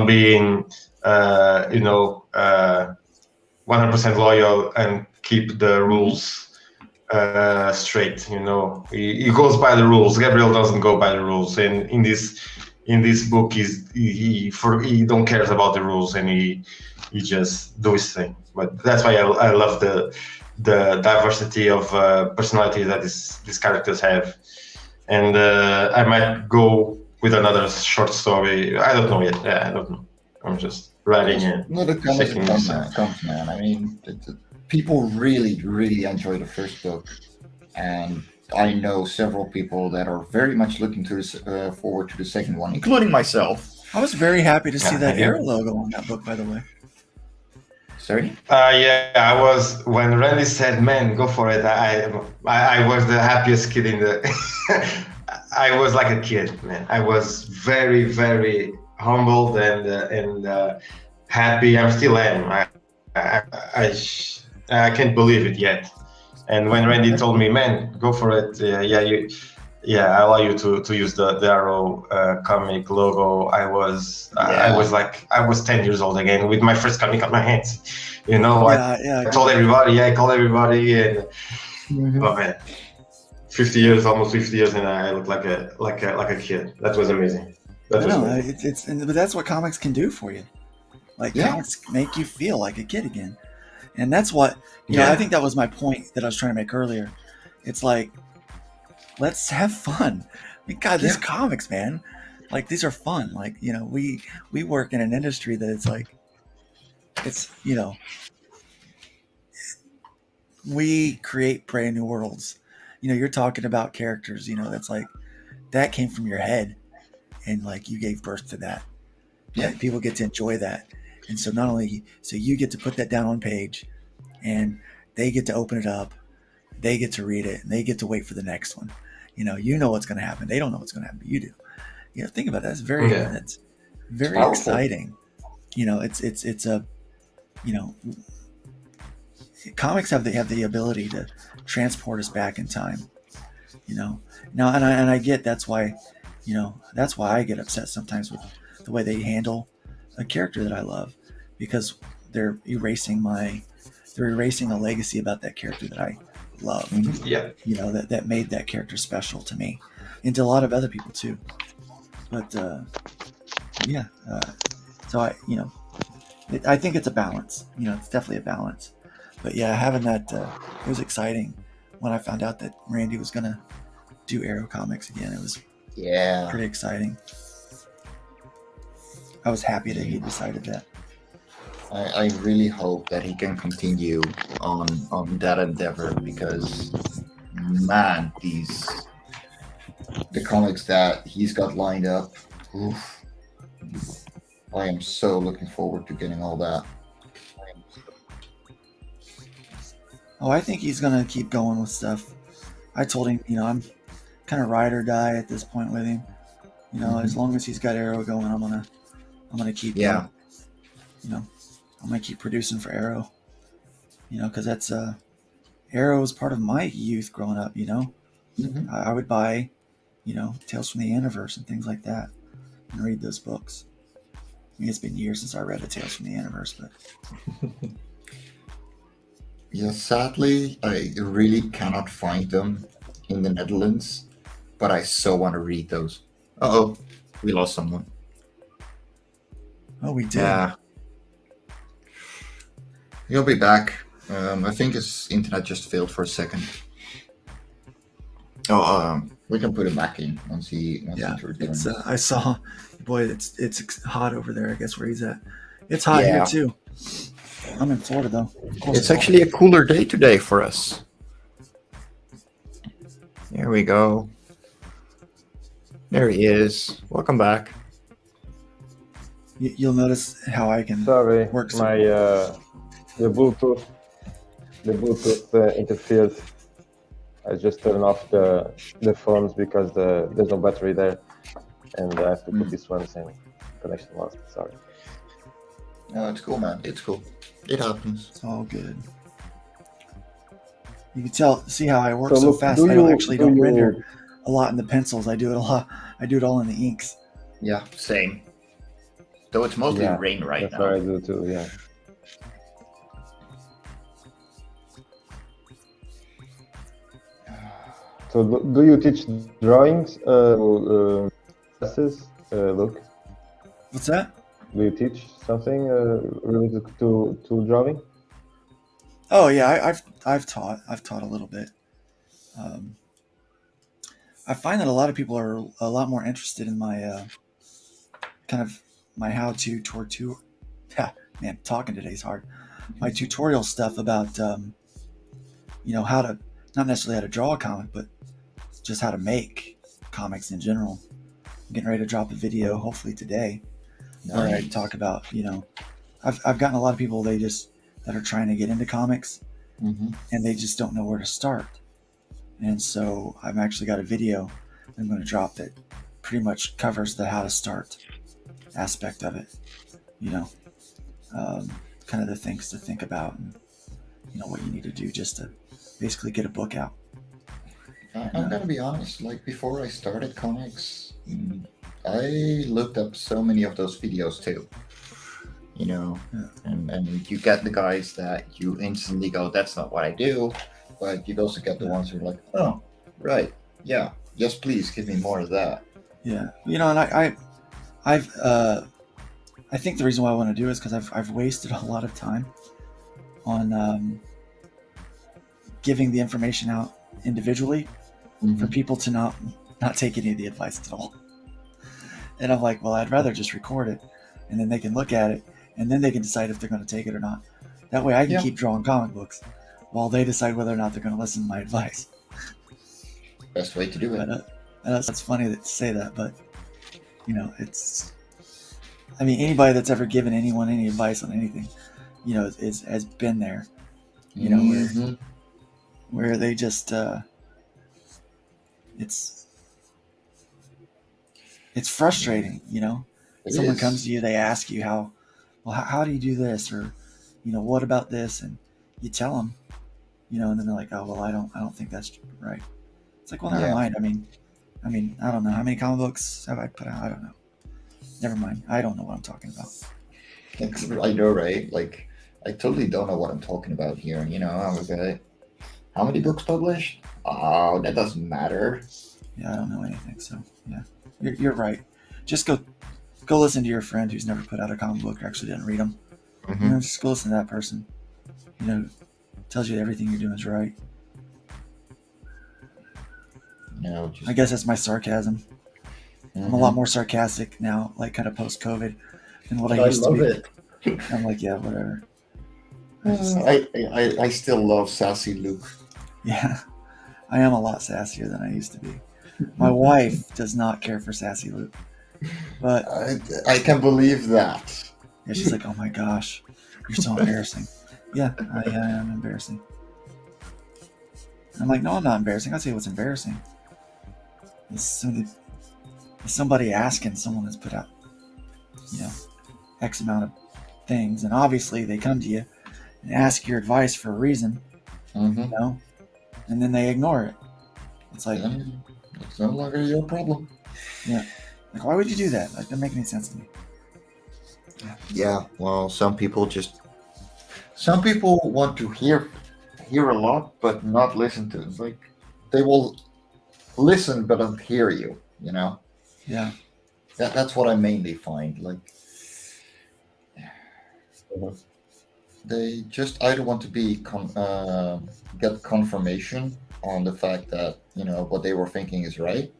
being 100% loyal and keep the rules straight. You know, he goes by the rules. Gabriel doesn't go by the rules, and in this book, he don't cares about the rules, and he just do his thing. But that's why I love the diversity of personality that these characters have. And I might go with another short story. I don't know yet. Yeah, I don't know. I'm just writing it. No, the comes, man. I mean, people really, really enjoy the first book, and I know several people that are very much looking to forward to the second one, including myself. I was very happy to see that Arrow logo on that book, by the way. Sorry? Yeah, I was, when Randy said, "Man, go for it." I was the happiest kid in the. I was like a kid, man. I was very, very humbled and happy. I still am. I can't believe it yet. And when Randy told me, "Man, go for it," I allow you to use the Arrow comic logo. I was 10 years old again with my first comic on my hands. You know, I told everybody. I called everybody, and oh man, almost 50 years, and I look like a kid. That was amazing. But that's what comics can do for you. Like comics make you feel like a kid again, and that's what you know. I think that was my point that I was trying to make earlier. It's like, let's have fun. I mean, God, this comics, man, like these are fun. Like, you know, we work in an industry that it's like, it's, you know, we create brand new worlds. You know, you're talking about characters, you know, that's like, that came from your head and like you gave birth to that. Yeah. People get to enjoy that. And so not only, so you get to put that down on page and they get to open it up. They get to read it and they get to wait for the next one. You know what's going to happen. They don't know what's going to happen, but you do. You know, think about that. That's very powerful. Exciting. You know, it's a, you know, comics have the ability to transport us back in time. You know, now and I get that's why I get upset sometimes with the way they handle a character that I love, because they're erasing a legacy about that character that I love. Mm-hmm. Yeah. You know, that made that character special to me and to a lot of other people too. But so I think it's a balance. You know, it's definitely a balance. But yeah, having that, it was exciting when I found out that Randy was gonna do Arrow comics again. It was pretty exciting. I was happy that he decided that. I really hope that he can continue on that endeavor, because man, the comics that he's got lined up, oof, I am so looking forward to getting all that. Oh, I think he's gonna keep going with stuff. I told him, you know, I'm kind of ride or die at this point with him. You know, as long as he's got Arrow going, I'm gonna keep going. You know, I'm gonna keep producing for Arrow. You know, because that's Arrow was part of my youth growing up. You know, I would buy, you know, Tales from the Universe and things like that, and read those books. I mean, it's been years since I read a Tales from the Universe, but yeah, sadly, I really cannot find them in the Netherlands, but I so want to read those. Uh-oh, we lost someone. Oh, we did. Yeah. He'll be back. I think his internet just failed for a second. We can put him back in once he returns. I saw, boy, it's hot over there. I guess where he's at. It's hot here too. I'm in Florida though. It's actually a cooler day today for us. There we go. There he is. Welcome back. You'll notice how I can work. My the Bluetooth interferes. I just turn off the phones because there's no battery there, and I have to put this one in connection lost. Sorry. No, it's cool, man. It's cool. It happens. It's all good. You can see how I work so fast. I don't render a lot in the pencils. I do it a lot. I do it all in the inks. Yeah, same. Though it's mostly rain right now. That's what I do too. Yeah. So do you teach drawings classes? Look, What's that? do you teach something related to drawing? Oh yeah, I've taught a little bit. I find that a lot of people are a lot more interested in my kind of my how-to tour. Man, talking today is hard. My tutorial stuff about how to, not necessarily how to draw a comic, but just how to make comics in general. I'm getting ready to drop a video hopefully today where I talk about I've gotten a lot of people that are trying to get into comics and they just don't know where to start. And so I've actually got a video I'm going to drop that pretty much covers the how to start aspect of it. Kind of the things to think about and what you need to do just to basically get a book out. I'm gonna be honest, like before I started comics, I looked up so many of those videos too. And you get the guys that you instantly go, that's not what I do, but you also get the ones who are like, oh, right, yeah, yes, please give me more of that. Yeah, and I think the reason why I want to do it is because I've wasted a lot of time on giving the information out individually for people to not take any of the advice at all. And I'm like, well, I'd rather just record it and then they can look at it and then they can decide if they're going to take it or not. That way I can keep drawing comic books while they decide whether or not they're going to listen to my advice. Best way to do it. That's funny to say that, but anybody that's ever given anyone any advice on anything, has been there, where they just, it's frustrating, Someone comes to you, they ask you how do you do this? Or, what about this? And you tell them, and then they're like, oh, well, I don't think that's right. It's like, well, never mind. I don't know. How many comic books have I put out? I don't know. Never mind. I don't know what I'm talking about. I know, right? Like, I totally don't know what I'm talking about here. I'm okay. How many books published? Oh, that doesn't matter. Yeah, I don't know anything. So, yeah, you're right. Just go listen to your friend who's never put out a comic book or actually didn't read them. Just go listen to that person. Tells you everything you're doing is right. I guess that's my sarcasm. I'm a lot more sarcastic now, like kind of post-COVID, than what I used to be. I love it. I'm like, yeah, whatever. I still love sassy Luke. Yeah, I am a lot sassier than I used to be. My wife does not care for sassy Luke, but I can believe that. Yeah, she's like, oh my gosh, you're so embarrassing. Yeah, I am embarrassing. I'm like, no, I'm not embarrassing. I'll tell you what's embarrassing. It's somebody asking someone that's put out, X amount of things, and obviously they come to you and ask your advice for a reason, and then they ignore it. It's like, it's no longer your problem. Yeah, like, why would you do that? Like, that doesn't make any sense to me. Yeah, well, some people want to hear a lot, but not listen to it. Like, they will listen but don't hear you. Yeah. That's what I mainly find. Like, they just either want to be get confirmation on the fact that what they were thinking is right.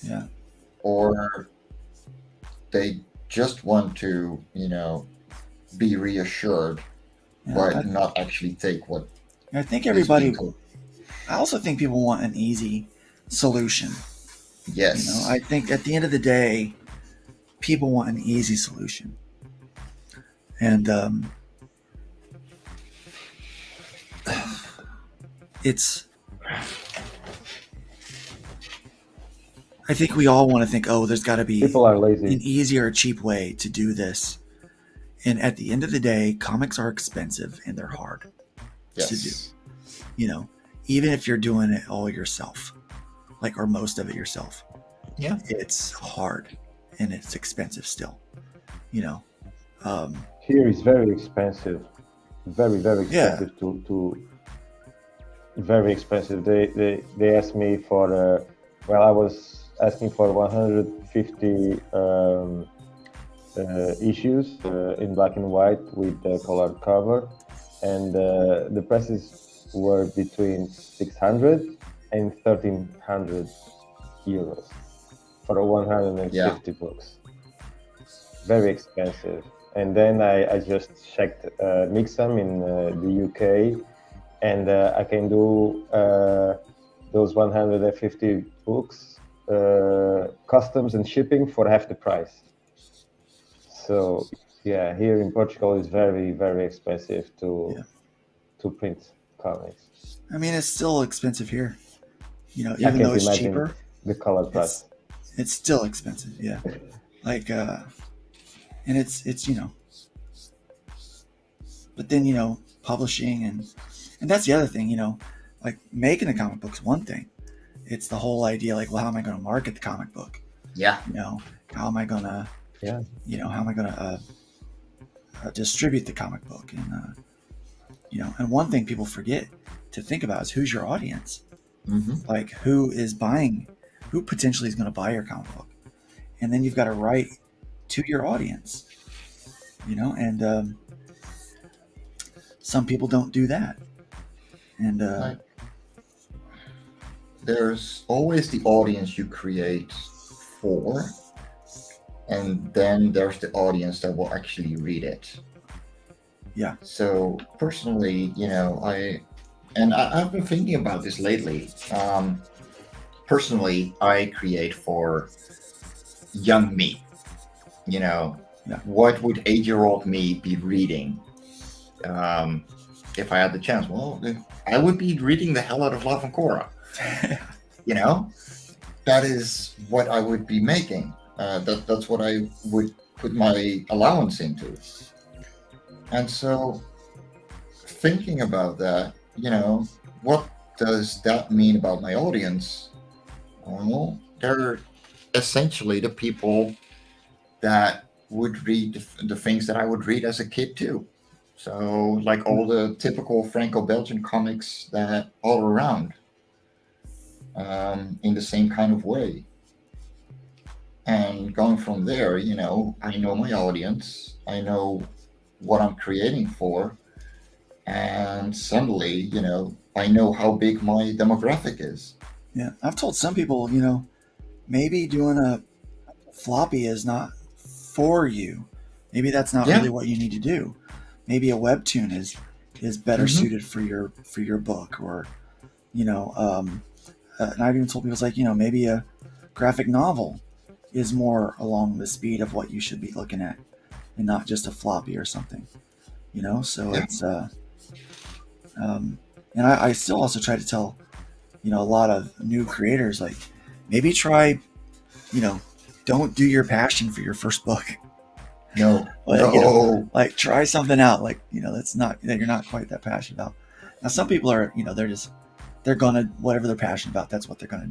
Yeah. Or they just want to be reassured, but not actually take what. I think everybody. I also think people want an easy solution. Yes. I think at the end of the day, people want an easy solution, and I think we all want to think, oh, there's got to be people are lazy. An easy or cheap way to do this. And at the end of the day, comics are expensive and they're hard to do. Even if you're doing it all yourself, or most of it yourself. Yeah. It's hard and it's expensive still. Here is very expensive. Very, very expensive to very expensive. They asked me for I was asking for 150 issues in black and white with the colored cover, and the prices were between 600 and 1,300 euros for 150 books. Very expensive. And then I just checked Mixam in the UK, and I can do those 150 books customs and shipping for half the price. So yeah, here in Portugal it's very, very expensive to print comics. I mean, it's still expensive here. You know, even though it's cheaper, the color price. It's still expensive. Yeah, like and it's you know, but then you know, publishing and that's the other thing. You know, like making a comic book's one thing. It's the whole idea, like, well, how am I going to market the comic book? Yeah. You know, how am I going to, you know, how am I going to distribute the comic book? And, you know, and one thing people forget to think about is who's your audience? Mm-hmm. Like, who is buying, who potentially is going to buy your comic book? And then you've got to write to your audience, you know, and some people don't do that. And, there's always the audience you create for, and then there's the audience that will actually read it. Yeah. So personally, you know, I've been thinking about this lately. Personally, I create for young me. You know, what would 8-year-old me be reading if I had the chance? Well, I would be reading the hell out of Love and Korra. You know, that is what I would be making. That's what I would put my allowance into. And so, thinking about that, you know, what does that mean about my audience? Well, they're essentially the people that would read the things that I would read as a kid too. So, like all the typical Franco-Belgian comics that all around. In the same kind of way. And going from there, you know, I know my audience, I know what I'm creating for, and suddenly, you know, I know how big my demographic is. Yeah, I've told some people, you know, maybe doing a floppy is not for you. Maybe that's not really what you need to do. Maybe a webtoon is better suited for your book, or, you know, and I've even told people, it's like, you know, maybe a graphic novel is more along the speed of what you should be looking at, and not just a floppy or something, you know. So it's and I still also try to tell, you know, a lot of new creators, like, maybe try, you know, don't do your passion for your first book. No, You know, like, try something out, like, you know, that you're not quite that passionate about. Now, some people are, you know, they're gonna, whatever they're passionate about, that's what they're gonna,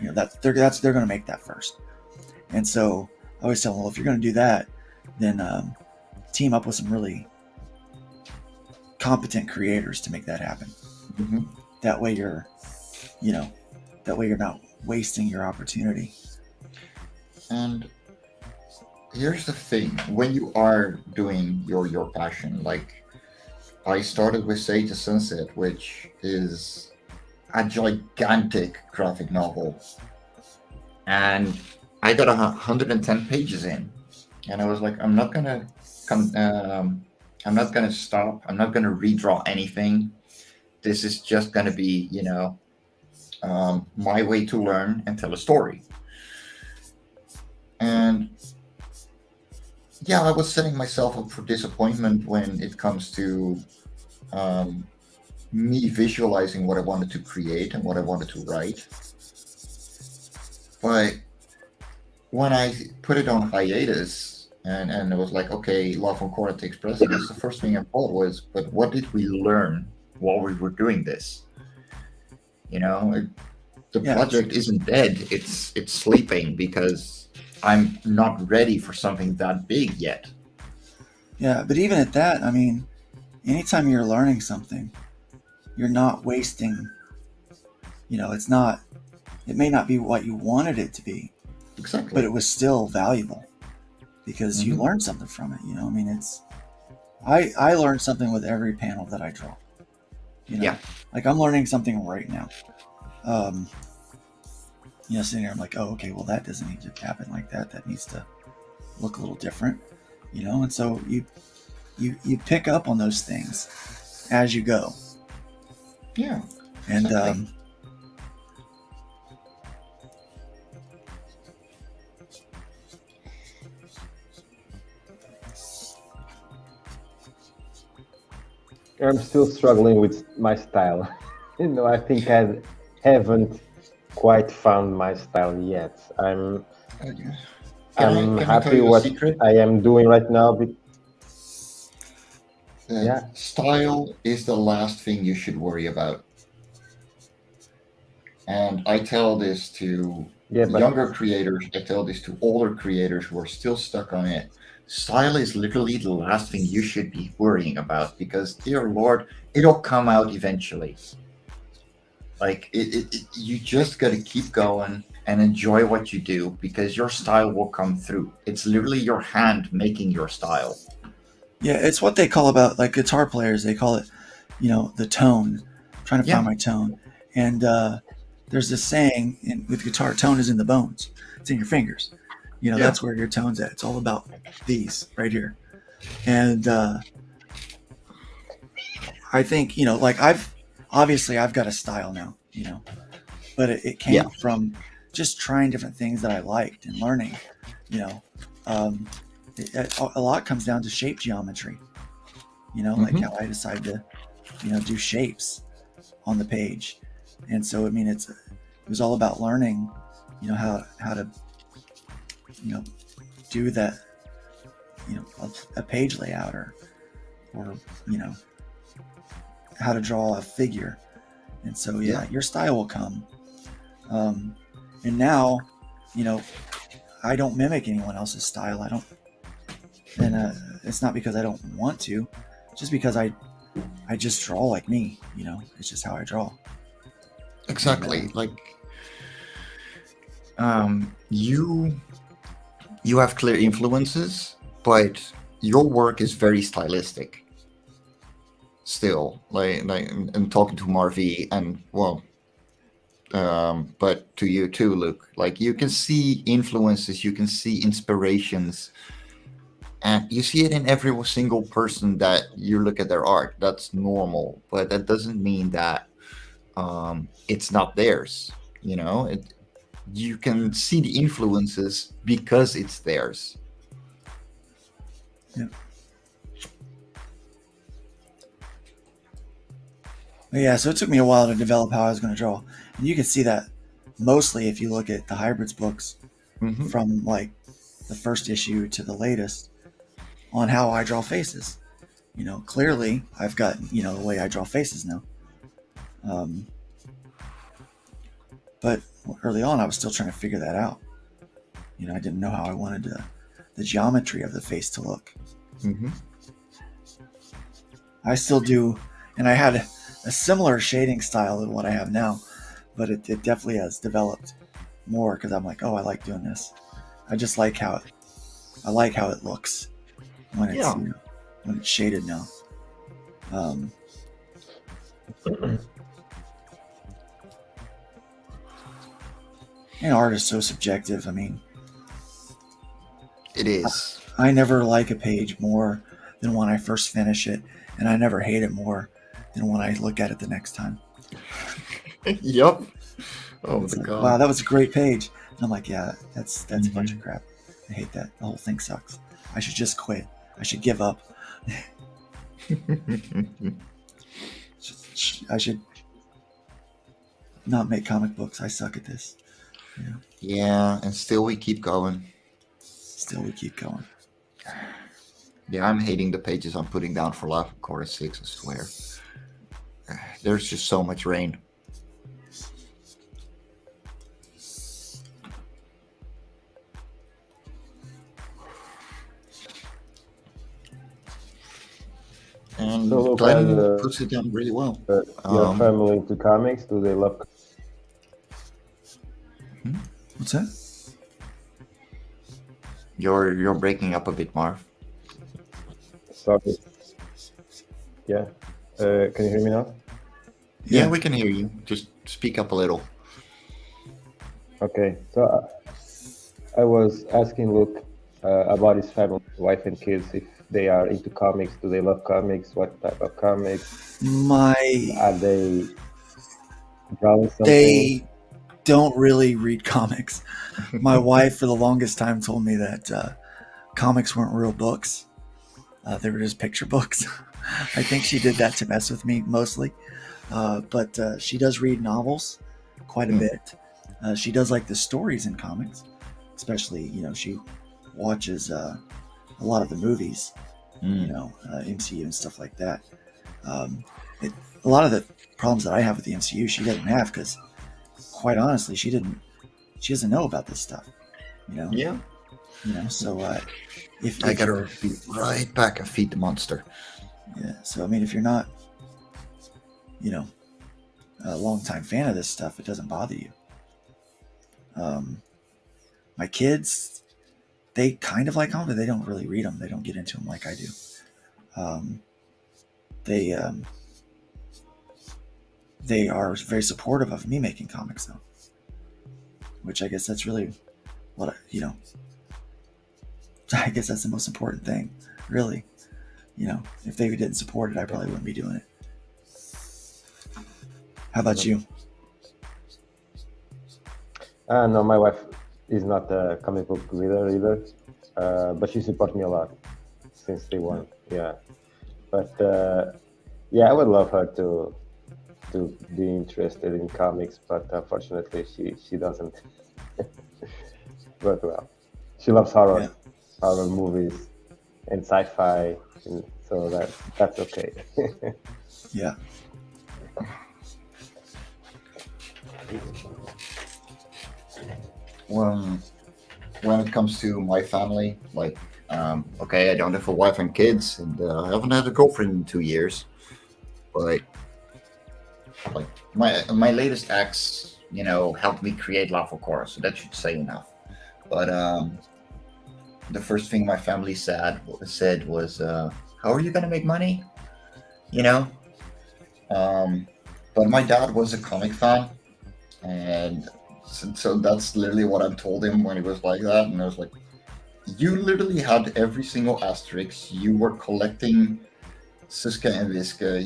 you know, they're gonna make that first. And so I always tell them, well, if you're gonna do that, then team up with some really competent creators to make that happen. Mm-hmm. That way you're not wasting your opportunity. And here's the thing: when you are doing your passion, like I started with Say to Sunset, which is a gigantic graphic novel, and I got 110 pages in, and I was like, I'm not gonna stop. I'm not gonna redraw anything. This is just gonna be, you know, my way to learn and tell a story. And yeah, I was setting myself up for disappointment when it comes to me visualizing what I wanted to create and what I wanted to write. But when I put it on hiatus and it was like, okay, Love and Korra takes precedence, the first thing I thought was, but what did we learn while we were doing this? You know, the project isn't dead, it's sleeping because I'm not ready for something that big yet. Yeah, but even at that, I mean, anytime you're learning something, you're not wasting. It may not be what you wanted it to be, Exactly. but it was still valuable because you learned something from it. I mean, I learned something with every panel that I draw. Yeah. Like I'm learning something right now. Sitting here, I'm like, oh, okay, well, that doesn't need to happen like that. That needs to look a little different, and so you pick up on those things as you go. Yeah. And Exactly. I'm still struggling with my style. I think I haven't quite found my style yet. I'm Can I tell happy you a what secret? I am doing right now. Yeah. Style is the last thing you should worry about. And I tell this to younger creators. I tell this to older creators who are still stuck on it. Style is literally the last thing you should be worrying about because, dear Lord, it'll come out eventually. Like you just got to keep going and enjoy what you do because your style will come through. It's literally your hand making your style. Yeah, it's what they call about like guitar players. They call it, the tone. I'm trying to find my tone. And there's this saying with guitar, tone is in the bones. It's in your fingers. That's where your tone's at. It's all about these right here. And I think, like I've got a style now, but it came from just trying different things that I liked and learning, a lot comes down to shape geometry, like how I decide to, do shapes on the page. And so, I mean, it was all about learning, how to, do that, a page layout or, how to draw a figure. And so, your style will come. And now, I don't mimic anyone else's style. I don't, and it's not because I don't want to, just because I just draw like me, it's just how I draw. Exactly. You have clear influences, but your work is very stylistic. Still, like I'm talking to MarV and but to you too, Luke. Like you can see influences, you can see inspirations, and you see it in every single person that you look at their art. That's normal, but that doesn't mean that it's not theirs. You can see the influences because it's theirs. Yeah. Yeah, so it took me a while to develop how I was going to draw. And you can see that mostly if you look at the Hybrids books from like the first issue to the latest on how I draw faces. Clearly I've got, the way I draw faces now. But early on I was still trying to figure that out. I didn't know how I wanted the geometry of the face to look. I still do, and I had a similar shading style than what I have now, but it definitely has developed more because I'm like, oh, I like doing this. I just like how it looks when it's when it's shaded now. Art is so subjective. I mean, it is. I never like a page more than when I first finish it, and I never hate it more than when I look at it the next time. Yep. Oh it's my God! Wow, that was a great page. And I'm like, yeah, that's a bunch of crap. I hate that. The whole thing sucks. I should just quit. I should give up. I should not make comic books. I suck at this. Yeah, and still we keep going. Yeah, I'm hating the pages I'm putting down for Life of Chorus 6, I swear. There's just so much rain. And So, Glenn puts it down really well. your family into comics? Do they love? What's that? You're breaking up a bit, Marv. Sorry. Yeah. Can you hear me now? Yeah, we can hear you. Just speak up a little. Okay. So I was asking Luke about his family, wife and kids, if they are into comics. Do they love comics? What type of comics? Are they drawing something? They don't really read comics. My wife, for the longest time, told me that comics weren't real books. They were just picture books. I think she did that to mess with me mostly. But she does read novels quite a bit. She does like the stories in comics, especially, she watches a lot of the movies, MCU and stuff like that. A lot of the problems that I have with the MCU, she doesn't have, because quite honestly, she doesn't know about this stuff, Yeah. So if I gotta be right back and feed the monster. Yeah. So, I mean, if you're not, a longtime fan of this stuff, it doesn't bother you. My kids, they kind of like them, but they don't really read them. They don't get into them like I do. They are very supportive of me making comics, though, which I guess that's really what I guess that's the most important thing, really. If they didn't support it, I probably wouldn't be doing it. How about you? No, my wife is not a comic book reader either, but she supports me a lot since day one. Yeah, but I would love her to be interested in comics, but unfortunately, she doesn't. But well, she loves horror movies and sci-fi, and so that's okay. Yeah. When it comes to my family, like, I don't have a wife and kids, and I haven't had a girlfriend in 2 years. But like my latest ex, helped me create Love of Course, so that should say enough. But the first thing my family said was, "How are you gonna make money?" But my dad was a comic fan, and so that's literally what I told him when he was like that, and I was like, "You literally had every single asterisk. You were collecting Siska and Wiske,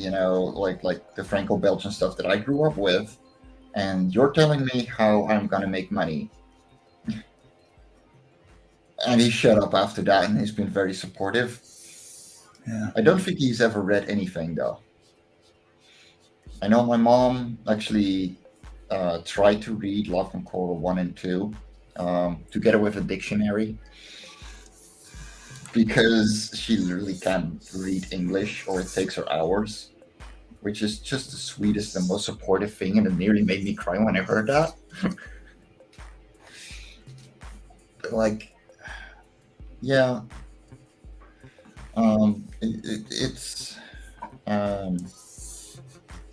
like the Franco-Belgian stuff that I grew up with, and you're telling me how I'm gonna make money." And he shut up after that, and he's been very supportive. Yeah. I don't think he's ever read anything, though. I know my mom actually tried to read Love and Core 1 and 2 together with a dictionary, because she literally can't read English, or it takes her hours, which is just the sweetest and most supportive thing, and it nearly made me cry when I heard that. But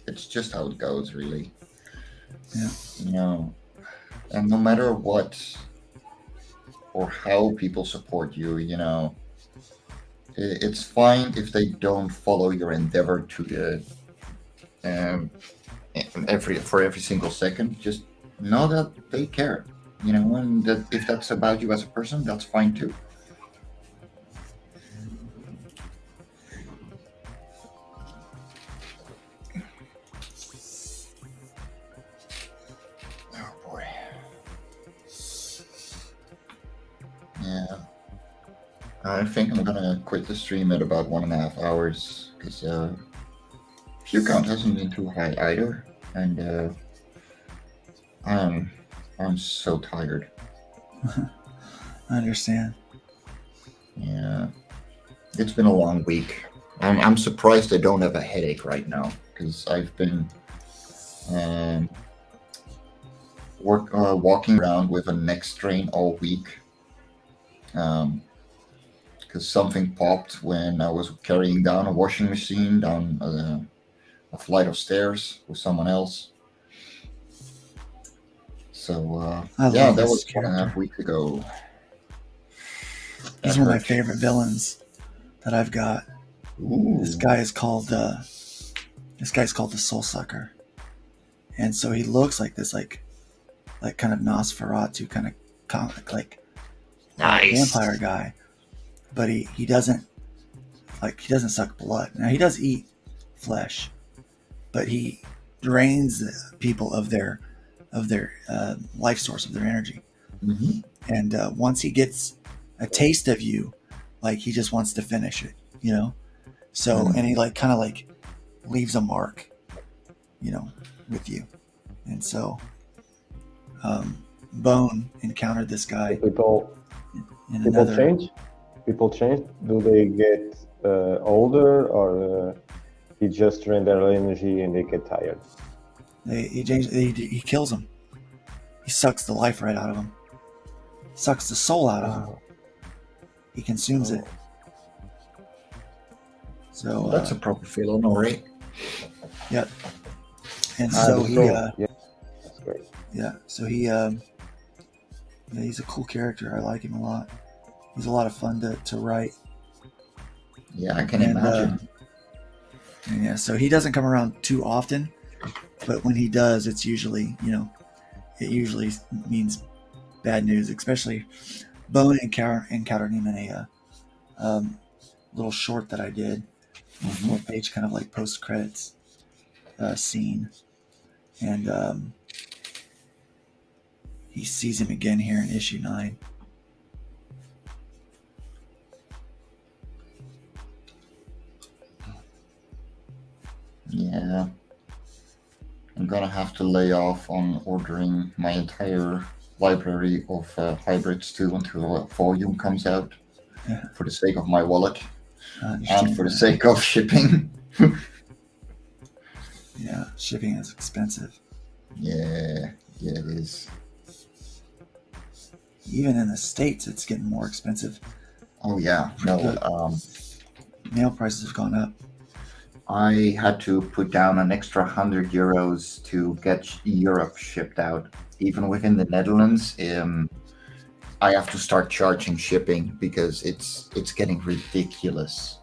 it's just how it goes, really. Yeah. And no matter what or how people support you, it's fine if they don't follow your endeavor to the for every single second. Just know that they care, and that if that's about you as a person, that's fine too. Oh boy. Yeah. I think I'm gonna quit the stream at about 1.5 hours, because view count hasn't been too high either, and I'm so tired. I understand. Yeah, it's been a long week. I'm surprised I don't have a headache right now, because I've been walking around with a neck strain all week. Because because something popped when I was carrying down a washing machine down a flight of stairs with someone else. So I yeah, love that this was character. 1.5 weeks ago. He's That one of my hurt. favorite villains that I've got. Ooh. This guy's called the Soul Sucker, and so he looks like this, like kind of Nosferatu kind of comic, like Nice. vampire guy, but he doesn't suck blood. Now he does eat flesh, but he drains the people of their life source, of their energy. Mm-hmm. And once he gets a taste of you, like he just wants to finish it, you know. So and he like kind of like leaves a mark, you know, with you. And so Bone encountered this guy. People Another change. People change. Do they get older, or he just drain their energy and they get tired? He kills him. He sucks the life right out of him. Sucks the soul out of him. He consumes it. So that's a proper villain, all right. Yep. And so he yeah, that's great. yeah, so he he's a cool character. I like him a lot. He's a lot of fun to write. Yeah, I can imagine. And yeah, so he doesn't come around too often, but when he does, it's usually, you know, it usually means bad news. Especially Bone encountered him in a little short that I did, a 4-page kind of like post credits scene, and he sees him again here in issue 9. Yeah. I'm gonna have to lay off on ordering my entire library of hybrids too until a volume comes out, for the sake of my wallet and for the sake of shipping. Yeah, shipping is expensive. Yeah, it is. Even in the States, it's getting more expensive. Oh yeah, no. Mail prices have gone up. I had to put down an extra €100 to get Europe shipped out. Even within the Netherlands, I have to start charging shipping because it's getting ridiculous.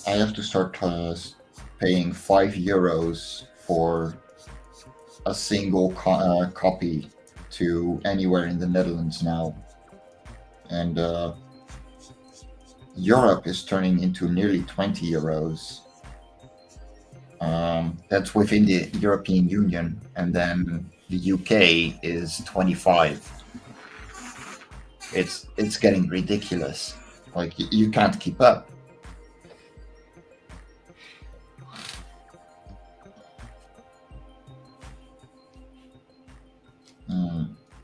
I have to start paying €5 for a single copy to anywhere in the Netherlands now. And Europe is turning into nearly €20. That's within the European Union, and then the UK is 25. It's getting ridiculous. Like you can't keep up.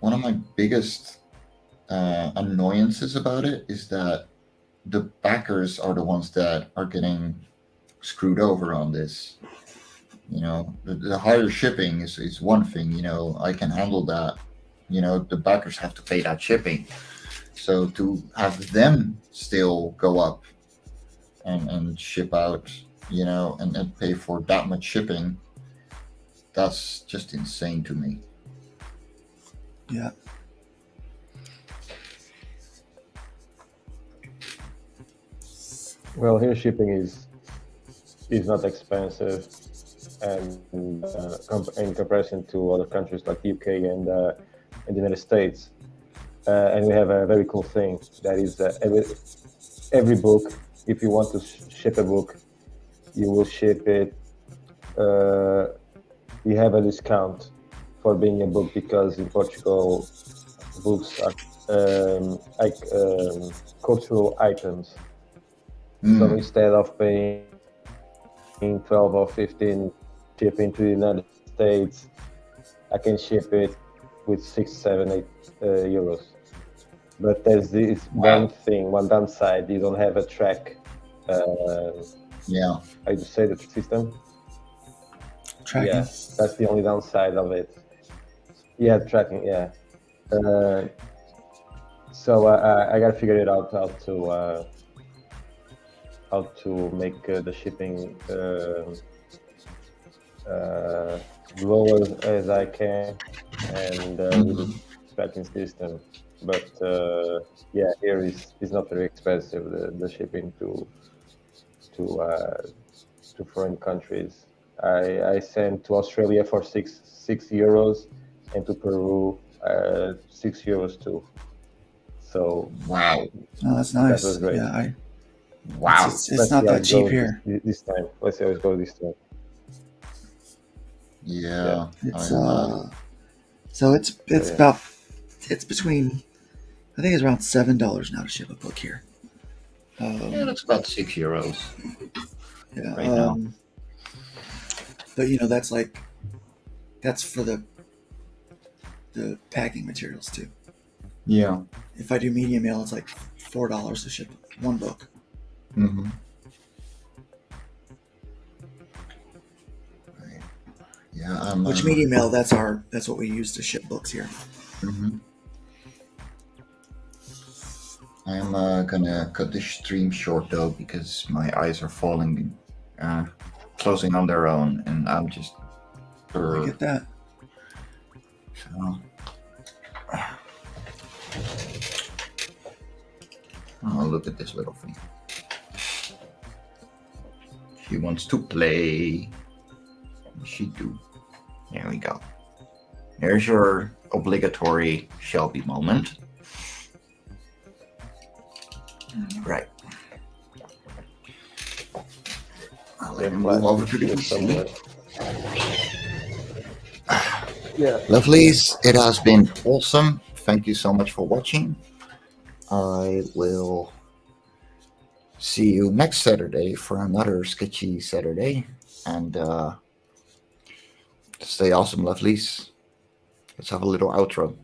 One of my biggest annoyances about it is that the backers are the ones that are getting screwed over on this. You know, the higher shipping is one thing, you know, I can handle that. You know, the backers have to pay that shipping. So to have them still go up and ship out, you know, and pay for that much shipping, that's just insane to me. Yeah. Well, here shipping is not expensive, and in comparison to other countries like UK and the United States. And we have a very cool thing that is every book, if you want to ship a book, you will ship it. You have a discount for being a book, because in Portugal, books are like cultural items. So instead of paying 12 or 15 shipping to the United States, I can ship it with 6, 7, 8 euros. But there's this one downside: you don't have a track. I just say the system. Tracking. Yeah, that's the only downside of it. Yeah, tracking. Yeah. So I gotta figure it out how to make the shipping lower as I can, and with the tracking system. But yeah, here is not very expensive, the shipping to foreign countries. I sent to Australia for €6, and to Peru €6 too. So Wow. Oh, that's that nice. was great. Yeah, Wow. it's Let's not see how that it cheap goes here. this time. Let's see how it goes this time. Yeah. It's I, so it's yeah. about it's between, I think it's around $7 now to ship a book here. yeah, that's about €6 Yeah, right now. but that's for the packing materials too. Yeah. If I do medium mail, it's like $4 to ship one book. Mm-hmm. Right. Yeah. Which medium mail? That's what we use to ship books here. Mm-hmm. I'm gonna cut this stream short though because my eyes are falling, closing on their own, and I'm just. I get that. So. Oh, look at this little thing. She wants to play. She do. There we go. There's your obligatory Shelby moment. Right. I'll let him move over to the PC. Yeah. Lovelies, it has been awesome. Thank you so much for watching. I will see you next Saturday for another Sketchy Saturday. And stay awesome, lovelies. Let's have a little outro.